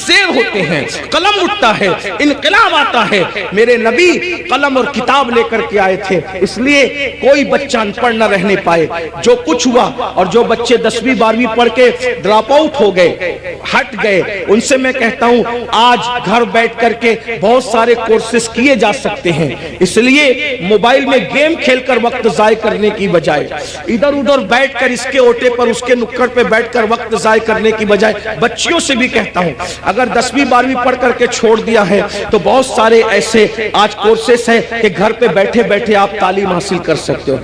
زیر ہوتے ہیں، قلم اٹھتا ہے انقلاب آتا ہے۔ میرے نبی قلم اور کتاب لے کر کے آئے تھے، اس لیے کوئی بچہ ان پڑھ نہ رہنے پائے۔ جو کچھ ہوا، اور جو بچے 10ویں 12ویں پڑھ کے ڈراپ آؤٹ ہو گئے، ہٹ گئے، ان سے میں کہتا ہوں آج گھر بیٹھ کر کے بہت سارے کورسز کیے جا سکتے ہیں۔ اس لیے موبائل میں گیم کھیل کر وقت ضائع کرنے کی بجائے، ادھر ادھر بیٹھ کر اس کے اوٹے پر اس کے نکڑ پہ بیٹھ کر وقت ضائع کرنے کی بجائے، بچیوں سے بھی کہتا ہوں اگر 10ویں 12ویں پڑھ کر کے چھوڑ دیا ہے تو بہت سارے ایسے آج کورسز ہیں کہ گھر پہ بیٹھے بیٹھے آپ تعلیم حاصل کر سکتے ہو۔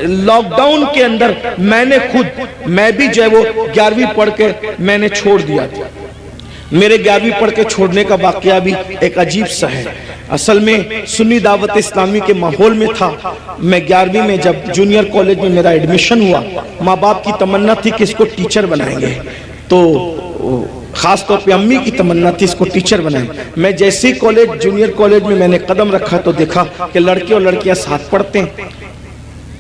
لاک ڈاؤن کے اندر میں بھی جو ہے وہ 11ویں پڑھ کے میں نے چھوڑ دیا تھا۔ میرے 11ویں پڑھ کے چھوڑنے کا واقعہ بھی ایک عجیب سا ہے۔ اصل میں سنی دعوت اسلامی کے ماحول میں تھا۔ میں 11ویں میں جب جونیئر کالج میں میرا ایڈمیشن ہوا، ماں باپ کی تمنا تھی کہ اس کو ٹیچر بنائیں گے، تو خاص طور پہ امی کی تمنا تھی اس کو ٹیچر بنائیں۔ میں جیسے ہی جونیئر کالج میں نے قدم رکھا تو دیکھا کہ لڑکے اور لڑکیاں ساتھ پڑھتے ہیں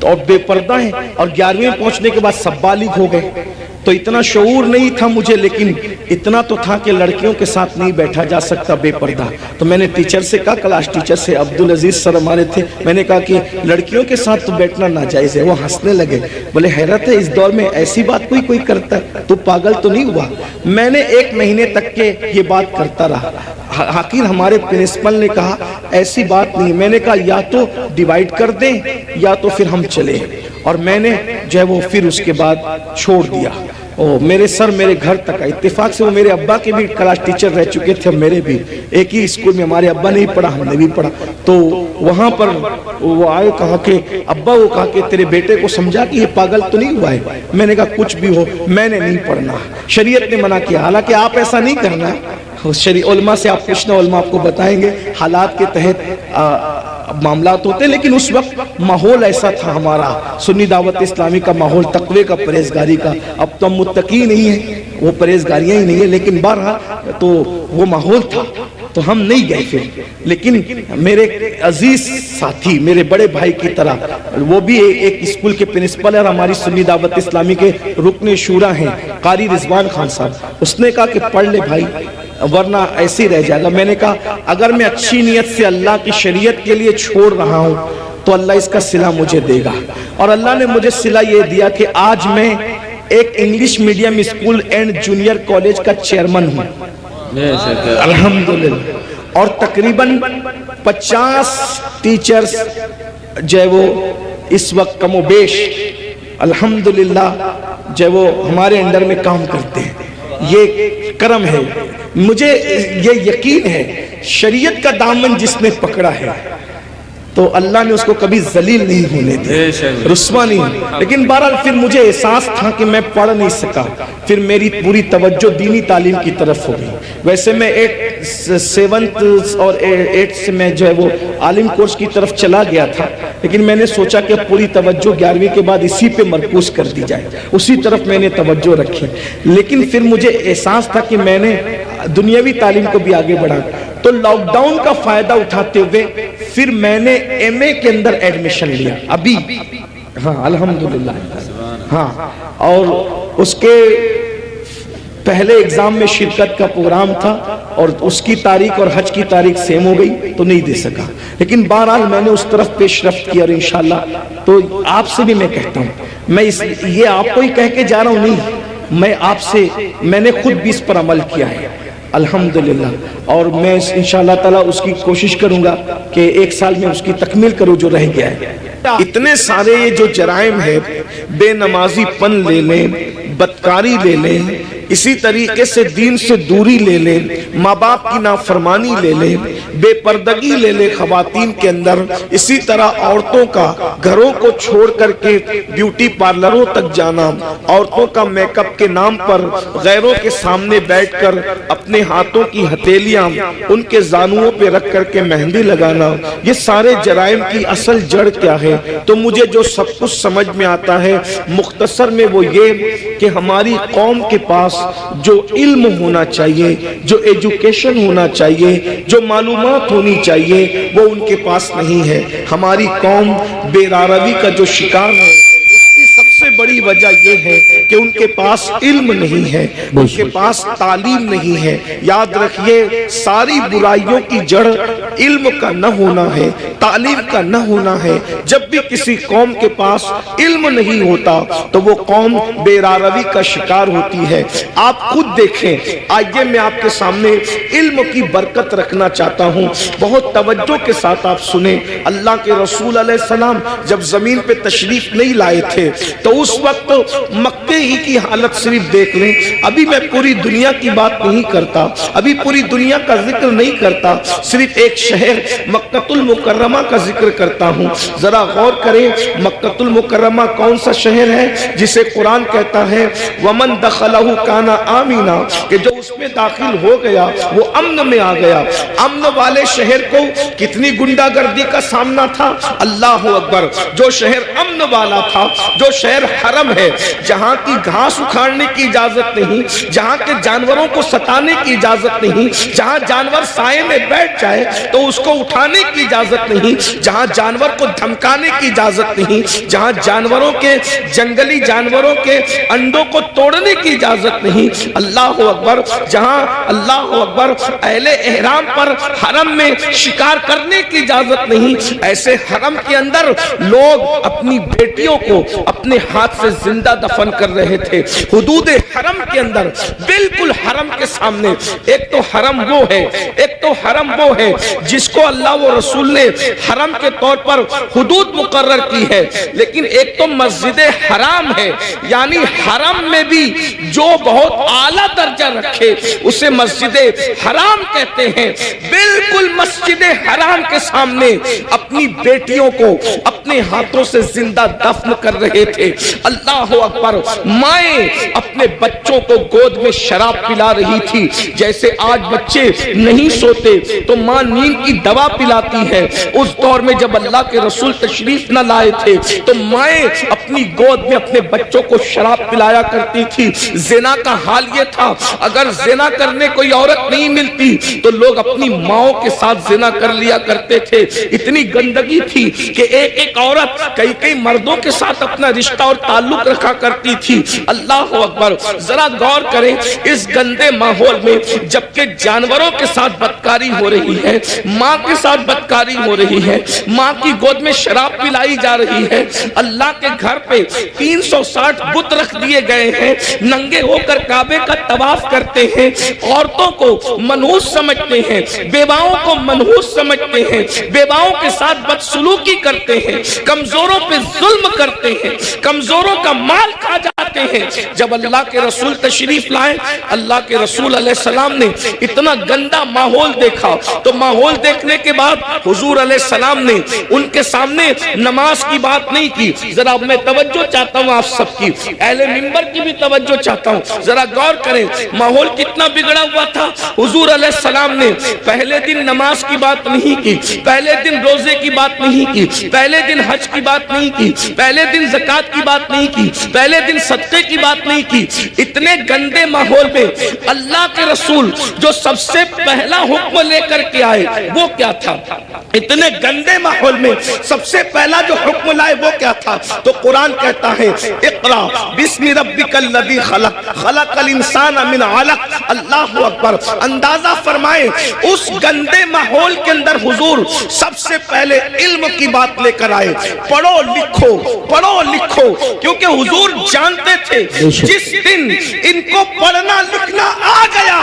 اور بے پردہ ہیں، اور 11ویں پہنچنے کے بعد سب بالغ ہو گئے۔ تو اتنا شعور نہیں تھا مجھے، لیکن اتنا تو تھا کہ لڑکیوں کے ساتھ نہیں بیٹھا جا سکتا بے پردہ۔ تو میں نے ٹیچر سے کہا، کلاس ٹیچر سے، عبدالعزیز سر ہمارے تھے، میں نے کہا کہ لڑکیوں کے ساتھ تو بیٹھنا ناجائز ہے۔ وہ ہنسنے لگے، بولے حیرت ہے اس دور میں ایسی بات کوئی کرتا ہے، تو پاگل تو نہیں ہوا؟ میں نے 1 مہینے تک کے یہ بات کرتا رہا۔ آخر ہمارے پرنسپل نے کہا ایسی بات نہیں۔ میں نے کہا یا تو ڈیوائیڈ کر دیں یا تو پھر ہم چلیں، اور میں نے جو ہے وہ پھر اس کے بعد چھوڑ دیا۔ میرے سر میرے گھر تک آئے، اتفاق سے وہ میرے ابا کے بھی کلاس ٹیچر رہ چکے تھے، میرے بھی ایک ہی اسکول میں، ہمارے ابا نے ہی پڑھا، ہم نے بھی پڑھا۔ تو وہاں پر وہ آئے، کہا کہ ابا، وہ کہا کہ تیرے بیٹے کو سمجھا کہ یہ پاگل تو نہیں ہوا ہے؟ میں نے کہا کچھ بھی ہو میں نے نہیں پڑھنا، شریعت نے منع کیا۔ حالانکہ آپ ایسا نہیں کرنا، علماء سے آپ پوچھنا، علماء آپ کو بتائیں گے حالات کے تحت معاملات ہوتے ہیں، لیکن اس وقت ماحول ایسا تھا ہمارا سنی دعوت اسلامی کا ماحول، تقوی کا، پرہیزگاری کا۔ اب تو ہم متقی نہیں ہیں، وہ پرہیزگاریاں ہی نہیں ہیں، لیکن بہرحال تو وہ ماحول تھا، تو ہم نہیں گئے پھر۔ لیکن میرے عزیز ساتھی، میرے بڑے بھائی کی طرح، وہ بھی ایک اسکول کے پرنسپل ہے اور ہماری سنی دعوت اسلامی کے رکن شورا ہیں، قاری رضوان خان صاحب، اس نے کہا کہ پڑھ لے بھائی ورنہ ایسے ہی رہ جائے گا۔ میں نے کہا اگر میں اچھی نیت سے اللہ کی شریعت کے لیے چھوڑ رہا ہوں تو اللہ اس کا صلہ مجھے دے گا، اور اللہ نے مجھے صلہ یہ دیا کہ آج میں ایک English medium school and junior college کا چیئرمین ہوں، الحمدللہ، اور تقریباً 50 ٹیچرز جو ہے وہ اس وقت کم و بیش الحمدللہ جو ہے وہ ہمارے انڈر میں کام کرتے ہیں۔ یہ کرم ہے، مجھے یہ یقین ہے شریعت کا دامن جس نے پکڑا ہے تو اللہ نے اس کو کبھی ذلیل نہیں ہونے دیا، رسوا نہیں۔ لیکن بہرحال پھر مجھے احساس تھا کہ میں پڑھ نہیں سکا، پھر میری پوری توجہ دینی تعلیم کی طرف ہو گئی۔ ویسے میں 7th اور 8th سے میں جو ہے وہ عالم کورس کی طرف چلا گیا تھا، لیکن میں نے سوچا کہ پوری توجہ 11ویں کے بعد اسی پہ مرکوز کر دی جائے، اسی طرف میں نے توجہ رکھی۔ لیکن پھر مجھے احساس تھا کہ میں نے دنیاوی تعلیم کو بھی آگے بڑھا، تو لاک ڈاؤن کا فائدہ اٹھاتے ہوئے پھر میں نے ایم اے کے اندر ایڈمیشن لیا ابھی، ہاں الحمدللہ، ہاں، اور اس کے پہلے ایگزام میں شرکت کا پروگرام تھا اور اس کی تاریخ اور حج کی تاریخ سیم ہو گئی تو نہیں دے سکا، لیکن بہرحال میں نے اس طرف پیش رفت کی، اور انشاءاللہ تو آپ سے بھی میں کہتا ہوں، میں یہ آپ کو ہی کہہ کے جا رہا ہوں نہیں، میں آپ سے، میں نے خود بھی اس پر عمل کیا ہے الحمدللہ، اور میں انشاءاللہ تعالیٰ اس کی کوشش کروں گا کہ 1 سال میں اس کی تکمیل کروں جو رہ گیا ہے۔ اتنے سارے یہ جو جرائم ہے، بے نمازی پن لے لیں، بدکاری لے لیں، اسی طریقے سے دین سے دوری لے لیں، ماں باپ کی نافرمانی لے لیں، بے پردگی لے لیں خواتین کے اندر، اسی طرح عورتوں کا گھروں کو چھوڑ کر کے بیوٹی پارلروں تک جانا، عورتوں کا میک اپ کے نام پر غیروں کے سامنے بیٹھ کر اپنے ہاتھوں کی ہتھیلیاں ان کے زانوؤں پہ رکھ کر کے مہندی لگانا، یہ سارے جرائم کی اصل جڑ کیا ہے؟ تو مجھے جو سب کچھ سمجھ میں آتا ہے مختصر میں وہ یہ کہ ہماری قوم کے پاس جو علم ہونا چاہیے، جو ایجوکیشن ہونا چاہیے، جو معلومات ہونی چاہیے، وہ ان کے پاس نہیں ہے۔ ہماری قوم بے راروی کا جو شکار ہے، سب سے بڑی وجہ یہ ہے کہ ان کے پاس علم نہیں ہے، ان کے پاس تعلیم نہیں ہے۔ یاد رکھیے ساری برائیوں کی جڑ علم کا نہ ہونا ہے، تعلیم کا نہ ہونا ہے۔ جب بھی کسی قوم کے پاس علم نہیں ہوتا تو وہ قوم بے راروی کا شکار ہوتی ہے۔ آپ خود دیکھیں، آئیے میں آپ کے سامنے علم کی برکت رکھنا چاہتا ہوں، بہت توجہ کے ساتھ آپ سنیں۔ اللہ کے رسول علیہ السلام جب زمین پہ تشریف نہیں لائے تھے تو اس وقت مکے ہی کی حالت صرف دیکھ لیں۔ ابھی میں پوری دنیا کی بات نہیں کرتا، ابھی پوری دنیا کا ذکر نہیں کرتا، صرف ایک شہر مکۃ المکرمہ کا ذکر کرتا ہوں۔ ذرا غور کریں، مکۃ المکرمہ کون سا شہر ہے جسے قرآن کہتا ہے وَمَن دَخَلَهُ كَانَ آمِنًا، کہ جو اس میں داخل ہو گیا وہ امن میں آ گیا۔ امن والے شہر کو کتنی گنڈا گردی کا سامنا تھا، اللہ اکبر۔ جو شہر امن والا تھا، جو شہر حرم ہے، جہاں کی گھاس اکھاڑنے کی اجازت نہیں، جہاں کے جانوروں کو ستانے کی اجازت نہیں، جہاں جانور سائے میں بیٹھ جائے تو اس کو اٹھانے کی اجازت نہیں، جہاں جانور کو دھمکانے کی اجازت نہیں، جہاں جانوروں کے جنگلی جانوروں کے انڈوں کو توڑنے کی اجازت نہیں، اللہ اکبر، جہاں اللہ اکبر اہل احرام پر حرم میں شکار کرنے کی اجازت نہیں، ایسے حرم کے اندر لوگ اپنی بیٹیوں کو اپنے ہاتھ سے زندہ دفن کر رہے تھے۔ حدود حرم کے اندر، بالکل حرم کے سامنے، ایک تو حرم وہ ہے، ایک تو حرم وہ ہے جس کو اللہ و رسول نے حرم کے طور پر حدود مقرر کی ہے، لیکن ایک تو مسجد حرام ہے، یعنی حرم میں بھی جو بہت اعلیٰ درجہ رکھے اسے مسجد حرام کہتے ہیں۔ بالکل مسجد حرام کے سامنے اپنی بیٹیوں کو اپنے ہاتھوں سے زندہ دفن کر رہے تھے۔ اللہ اکبر، مائیں اپنے بچوں کو گود میں شراب پلا رہی تھی، جیسے آج بچے نہیں سوتے تو ماں نیند کی دوا پلاتی ہے، اس دور میں جب اللہ کے رسول تشریف نہ لائے تھے تو مائیں اپنی گود میں اپنے بچوں کو شراب پلایا کرتی تھی۔ زنا کا حال یہ تھا، اگر زنا کرنے کوئی عورت نہیں ملتی تو لوگ اپنی ماؤں کے ساتھ زنا کر لیا کرتے تھے۔ اتنی گندگی تھی کہ ایک ایک عورت کئی کئی مردوں کے ساتھ اپنا رشتہ اور تعلق رکھا کرتی تھی۔ اللہ اکبر، ذرا غور کریں، اس گندے ماحول میں جبکہ جانوروں کے ساتھ بدکاری ہو رہی ہے، ماں کے ساتھ بدکاری ہو رہی ہے، ماں کی گود میں شراب پلائی جا رہی ہے، اللہ کے گھر پہ 360 بت رکھ دیے گئے ہیں، ننگے ہو کر کعبے کا طواف کرتے ہیں، عورتوں کو منحوس سمجھتے ہیں، بیواؤں کو منحوس سمجھتے ہیں، بیواؤں کے ساتھ بدسلوکی کرتے ہیں، کمزوروں پہ ظلم کرتے ہیں، کمزوروں کا مال کھا جاتے ہیں۔ جب اللہ کے رسول تشریف لائے، اللہ کے رسول علیہ السلام نے اتنا گندا ماحول دیکھا تو ماحول دیکھنے کے بعد حضور علیہ السلام نے ان کے سامنے نماز کی بات نہیں کی۔ ذرا میں توجہ چاہتا ہوں آپ سب کی، اہل منبر کی بھی توجہ چاہتا ہوں، ذرا غور کریں ماحول کتنا بگڑا ہوا تھا۔ حضور علیہ السلام نے پہلے دن نماز کی بات نہیں کی، پہلے دن روزے کی بات نہیں کی، پہلے دن حج کی بات نہیں کی، پہلے دن زکوٰۃ کی بات نہیں کی، پہلے دن صدقے کی بات نہیں کی۔ اتنے گندے ماحول میں اللہ کے رسول جو سب سے پہلا حکم لے کر کے آئے وہ کیا تھا؟ اتنے گندے ماحول میں سب سے پہلا جو حکم لائے وہ کیا تھا؟ تو قرآن کہتا ہے اقرا بسم ربک الذی خلق خلق الانسان من علق۔ اللہ اکبر، اندازہ فرمائیں اس گندے ماحول کے اندر حضور سب سے پہلے علم کی بات لے کر آئے، پڑھو لکھو پڑھو لکھو، کیونکہ حضور جانتے تھے جس دن ان کو پڑھنا لکھنا آ گیا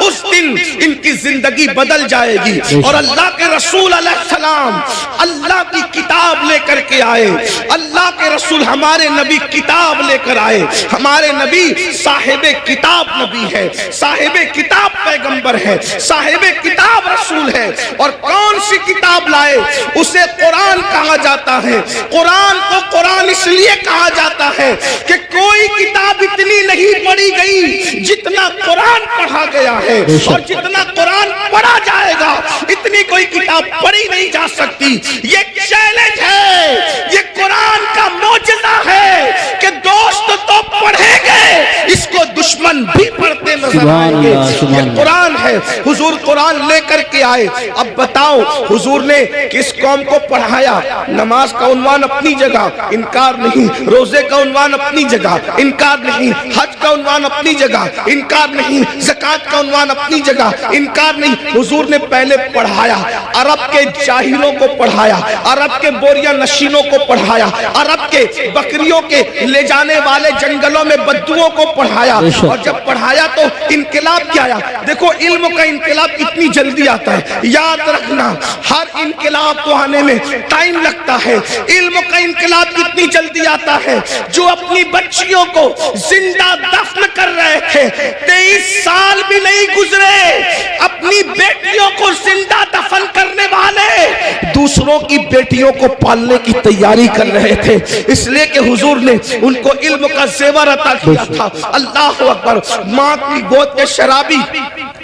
اس دن ان کی زندگی بدل جائے گی۔ اور اللہ کے رسول علیہ السلام اللہ کی کتاب لے کر کے آئے، اللہ کے رسول ہمارے نبی کتاب کتاب لے کر آئے. ہمارے نبی صاحب کتاب نبی ہے, صاحب کتاب پیغمبر ہے, صاحب کتاب رسول ہے. اور کون سی کتاب لائے؟ اسے قرآن کہا جاتا ہے. قرآن کو قرآن اس لیے کہا جاتا ہے کہ کوئی کتاب اتنی نہیں پڑھی گئی جتنا قرآن پڑھا گیا ہے, اور جتنا قرآن پڑھا جائے گا اتنی کوئی کتاب پڑھی نہیں جا سکتی. یہ چیلنج ہے, یہ قرآن کا معجزہ ہے کہ دوست تو پڑھیں گے, اس کو دشمن بھی پڑھتے نظر آئیں گے. یہ قرآن ہے. حضور قرآن لے کر کے آئے. اب بتاؤ حضور نے کس قوم کو پڑھایا؟ نماز کا عنوان اپنی جگہ, انکار نہیں. روزے کا عنوان اپنی جگہ, انکار نہیں. حج کا عنوان اپنی جگہ, انکار نہیں. زکوٰۃ کا عنوان اپنی جگہ, انکار نہیں. حضور نے پہلے پڑھایا, عرب کے جاہلوں کو پڑھایا, عرب کے بوریہ نشینوں کو پڑھایا, عرب کے بکریوں کے لے جانے والے جنگلوں میں بدوؤں کو پڑھایا. اور جب پڑھایا تو انقلاب کیا آیا؟ دیکھو علم کا انقلاب اتنی جلدی آتا ہے. یاد رکھنا ہر انقلاب کو آنے میں ٹائم لگتا ہے. علم کا انقلاب اتنی جلدی آتا ہے. جو اپنی بچیوں کو زندہ دفن کر رہے تھے 23 سال بھی نہیں گزرے, اپنی بیٹیوں کو زندہ دفن کرنے والے دوسروں کی بیٹیوں کو پالنے کی تیاری کر رہے تھے. اس لیے کہ حضور نے ان کو علم کا زیور عطا کیا تھا. اللہ اکبر. ماں کی گود کے شرابی,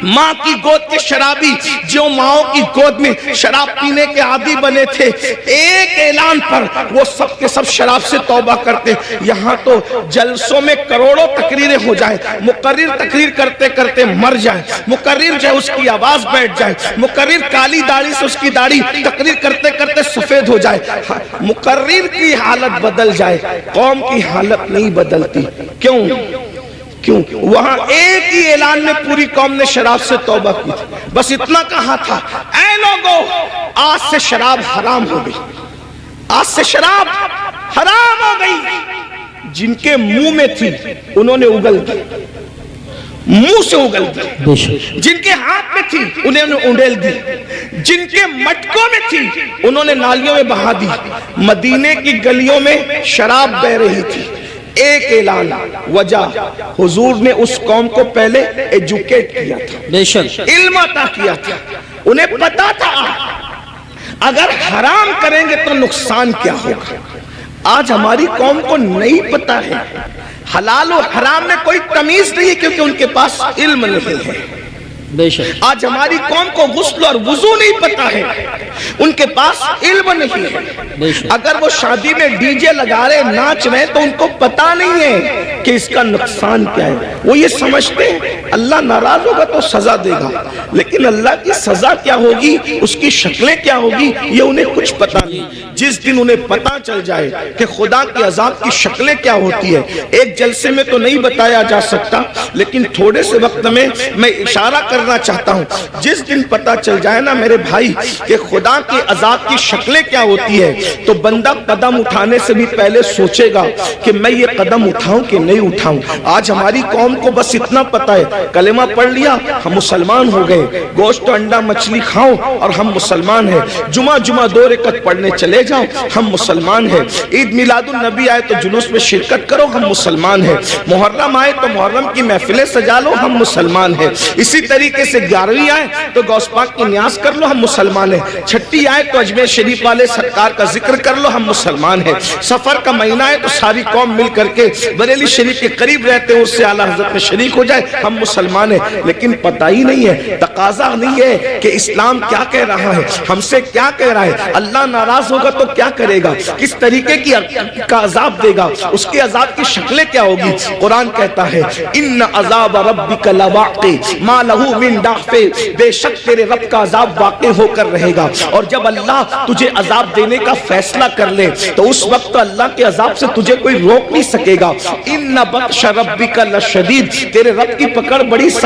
ماں کی گود کے شرابی جو ماؤں کی گود میں شراب پینے کے عادی بنے تھے, ایک اعلان پر وہ سب کے سب شراب سے توبہ کرتے. یہاں تو جلسوں میں کروڑوں تقریریں ہو جائیں, مقرر تقریر کرتے کرتے مر جائے, مقرر جو اس کی آواز بیٹھ جائے, مقرر کالی داڑھی سے اس کی داڑھی تقریر کرتے کرتے سفید ہو جائے, مقرر کی حالت بدل جائے, قوم کی حالت نہیں بدلتی. کیوں؟ وہاں ایک ہی اعلان میں پوری قوم نے شراب سے توبہ کی. بس اتنا کہا تھا, اے لوگو آج سے شراب حرام ہو گئی, آج سے شراب حرام ہو گئی. جن کے منہ میں تھی انہوں نے اگل دی, منہ سے اگل دی. جن کے ہاتھ میں تھی انہوں نے انڈیل دی, جن کے مٹکوں میں تھی انہوں نے نالیوں میں بہا دی. مدینے کی گلیوں میں شراب بہ رہی تھی. ایک اعلان, وجہ حضور نے اس قوم کو پہلے ایجوکیٹ کیا تھا, علم عطا کیا تھا. انہیں پتا تھا اگر حرام کریں گے تو نقصان کیا ہوگا. آج ہماری قوم کو نہیں پتا ہے, حلال و حرام میں کوئی تمیز نہیں ہے کیونکہ ان کے پاس علم نہیں ہے. آج ہماری قوم کو غسل اور وضو نہیں پتا ہے, ان کے پاس علم نہیں ہے. اگر وہ شادی میں ڈی جے لگا رہے ناچ رہے تو ان کو پتا نہیں ہے کہ اس کا نقصان کیا ہے. وہ یہ سمجھتے ہیں اللہ ناراض ہوگا تو سزا دے گا, لیکن اللہ کی سزا کیا ہوگی, اس کی شکلیں کیا ہوگی, یہ انہیں کچھ پتا نہیں. جس دن انہیں پتا چل جائے کہ خدا کی عذاب کی شکلیں کیا ہوتی ہے, ایک جلسے میں تو نہیں بتایا جا سکتا, لیکن تھوڑے سے وقت میں اشارہ کرنا چاہتا ہوں. جس دن پتا چل جائے نا میرے بھائی کہ خدا کی عذاب کی شکلیں کیا ہوتی ہے, تو بندہ قدم اٹھانے سے بھی پہلے سوچے گا کہ میں یہ قدم اٹھاؤں کہ نہیں اٹھاؤں. آج ہماری قوم کو بس اتنا پتا ہے, کلمہ پڑھ لیا ہم مسلمان ہو گئے, گوشت انڈا مچھلی کھاؤ اور ہم مسلمان ہیں, جمعہ 2 رکعت پڑھنے چلے جاؤ ہم مسلمان ہیں, عید میلاد النبی آئے تو جلوس میں شرکت کرو ہم مسلمان ہیں, محرم آئے تو محرم کی محفلیں سجا لو ہم مسلمان ہیں, اسی طریقے سے 11ویں آئے تو غوث پاک کی نیاز کر لو ہم مسلمان ہیں, چھٹی آئے تو اجمیر شریف والے سرکار کا ذکر کر لو ہم مسلمان ہیں, سفر کا مہینہ آئے تو ساری قوم مل کر کے بریلی شریف کے قریب رہتے ہیں اس سے اعلیٰ حضرت میں شریک ہو جائے ہم مسلمان ہیں. لیکن پتہ ہی نہیں ہے, تقاضا نہیں ہے کہ اسلام کیا کہہ رہا ہے, ہم سے کیا کہہ رہا ہے, اللہ ناراض ہوگا تو کیا کرے گا, کس طریقے کا عذاب دے گا, اس کے عذاب کی شکلیں کیا ہوگی. قرآن کہتا ہے ان عذاب ربک لواقع ما لہ من دافع, بے شک تیرے رب کا عذاب واقع ہو کر رہے گا. اور جب اللہ تجھے عذاب دینے کا فیصلہ کر لے تو اس وقت اللہ کے عذاب سے تجھے کوئی روک نہیں سکے گا. ان بطش ربک لشدید, تیرے رب کی پکڑ بڑی سخت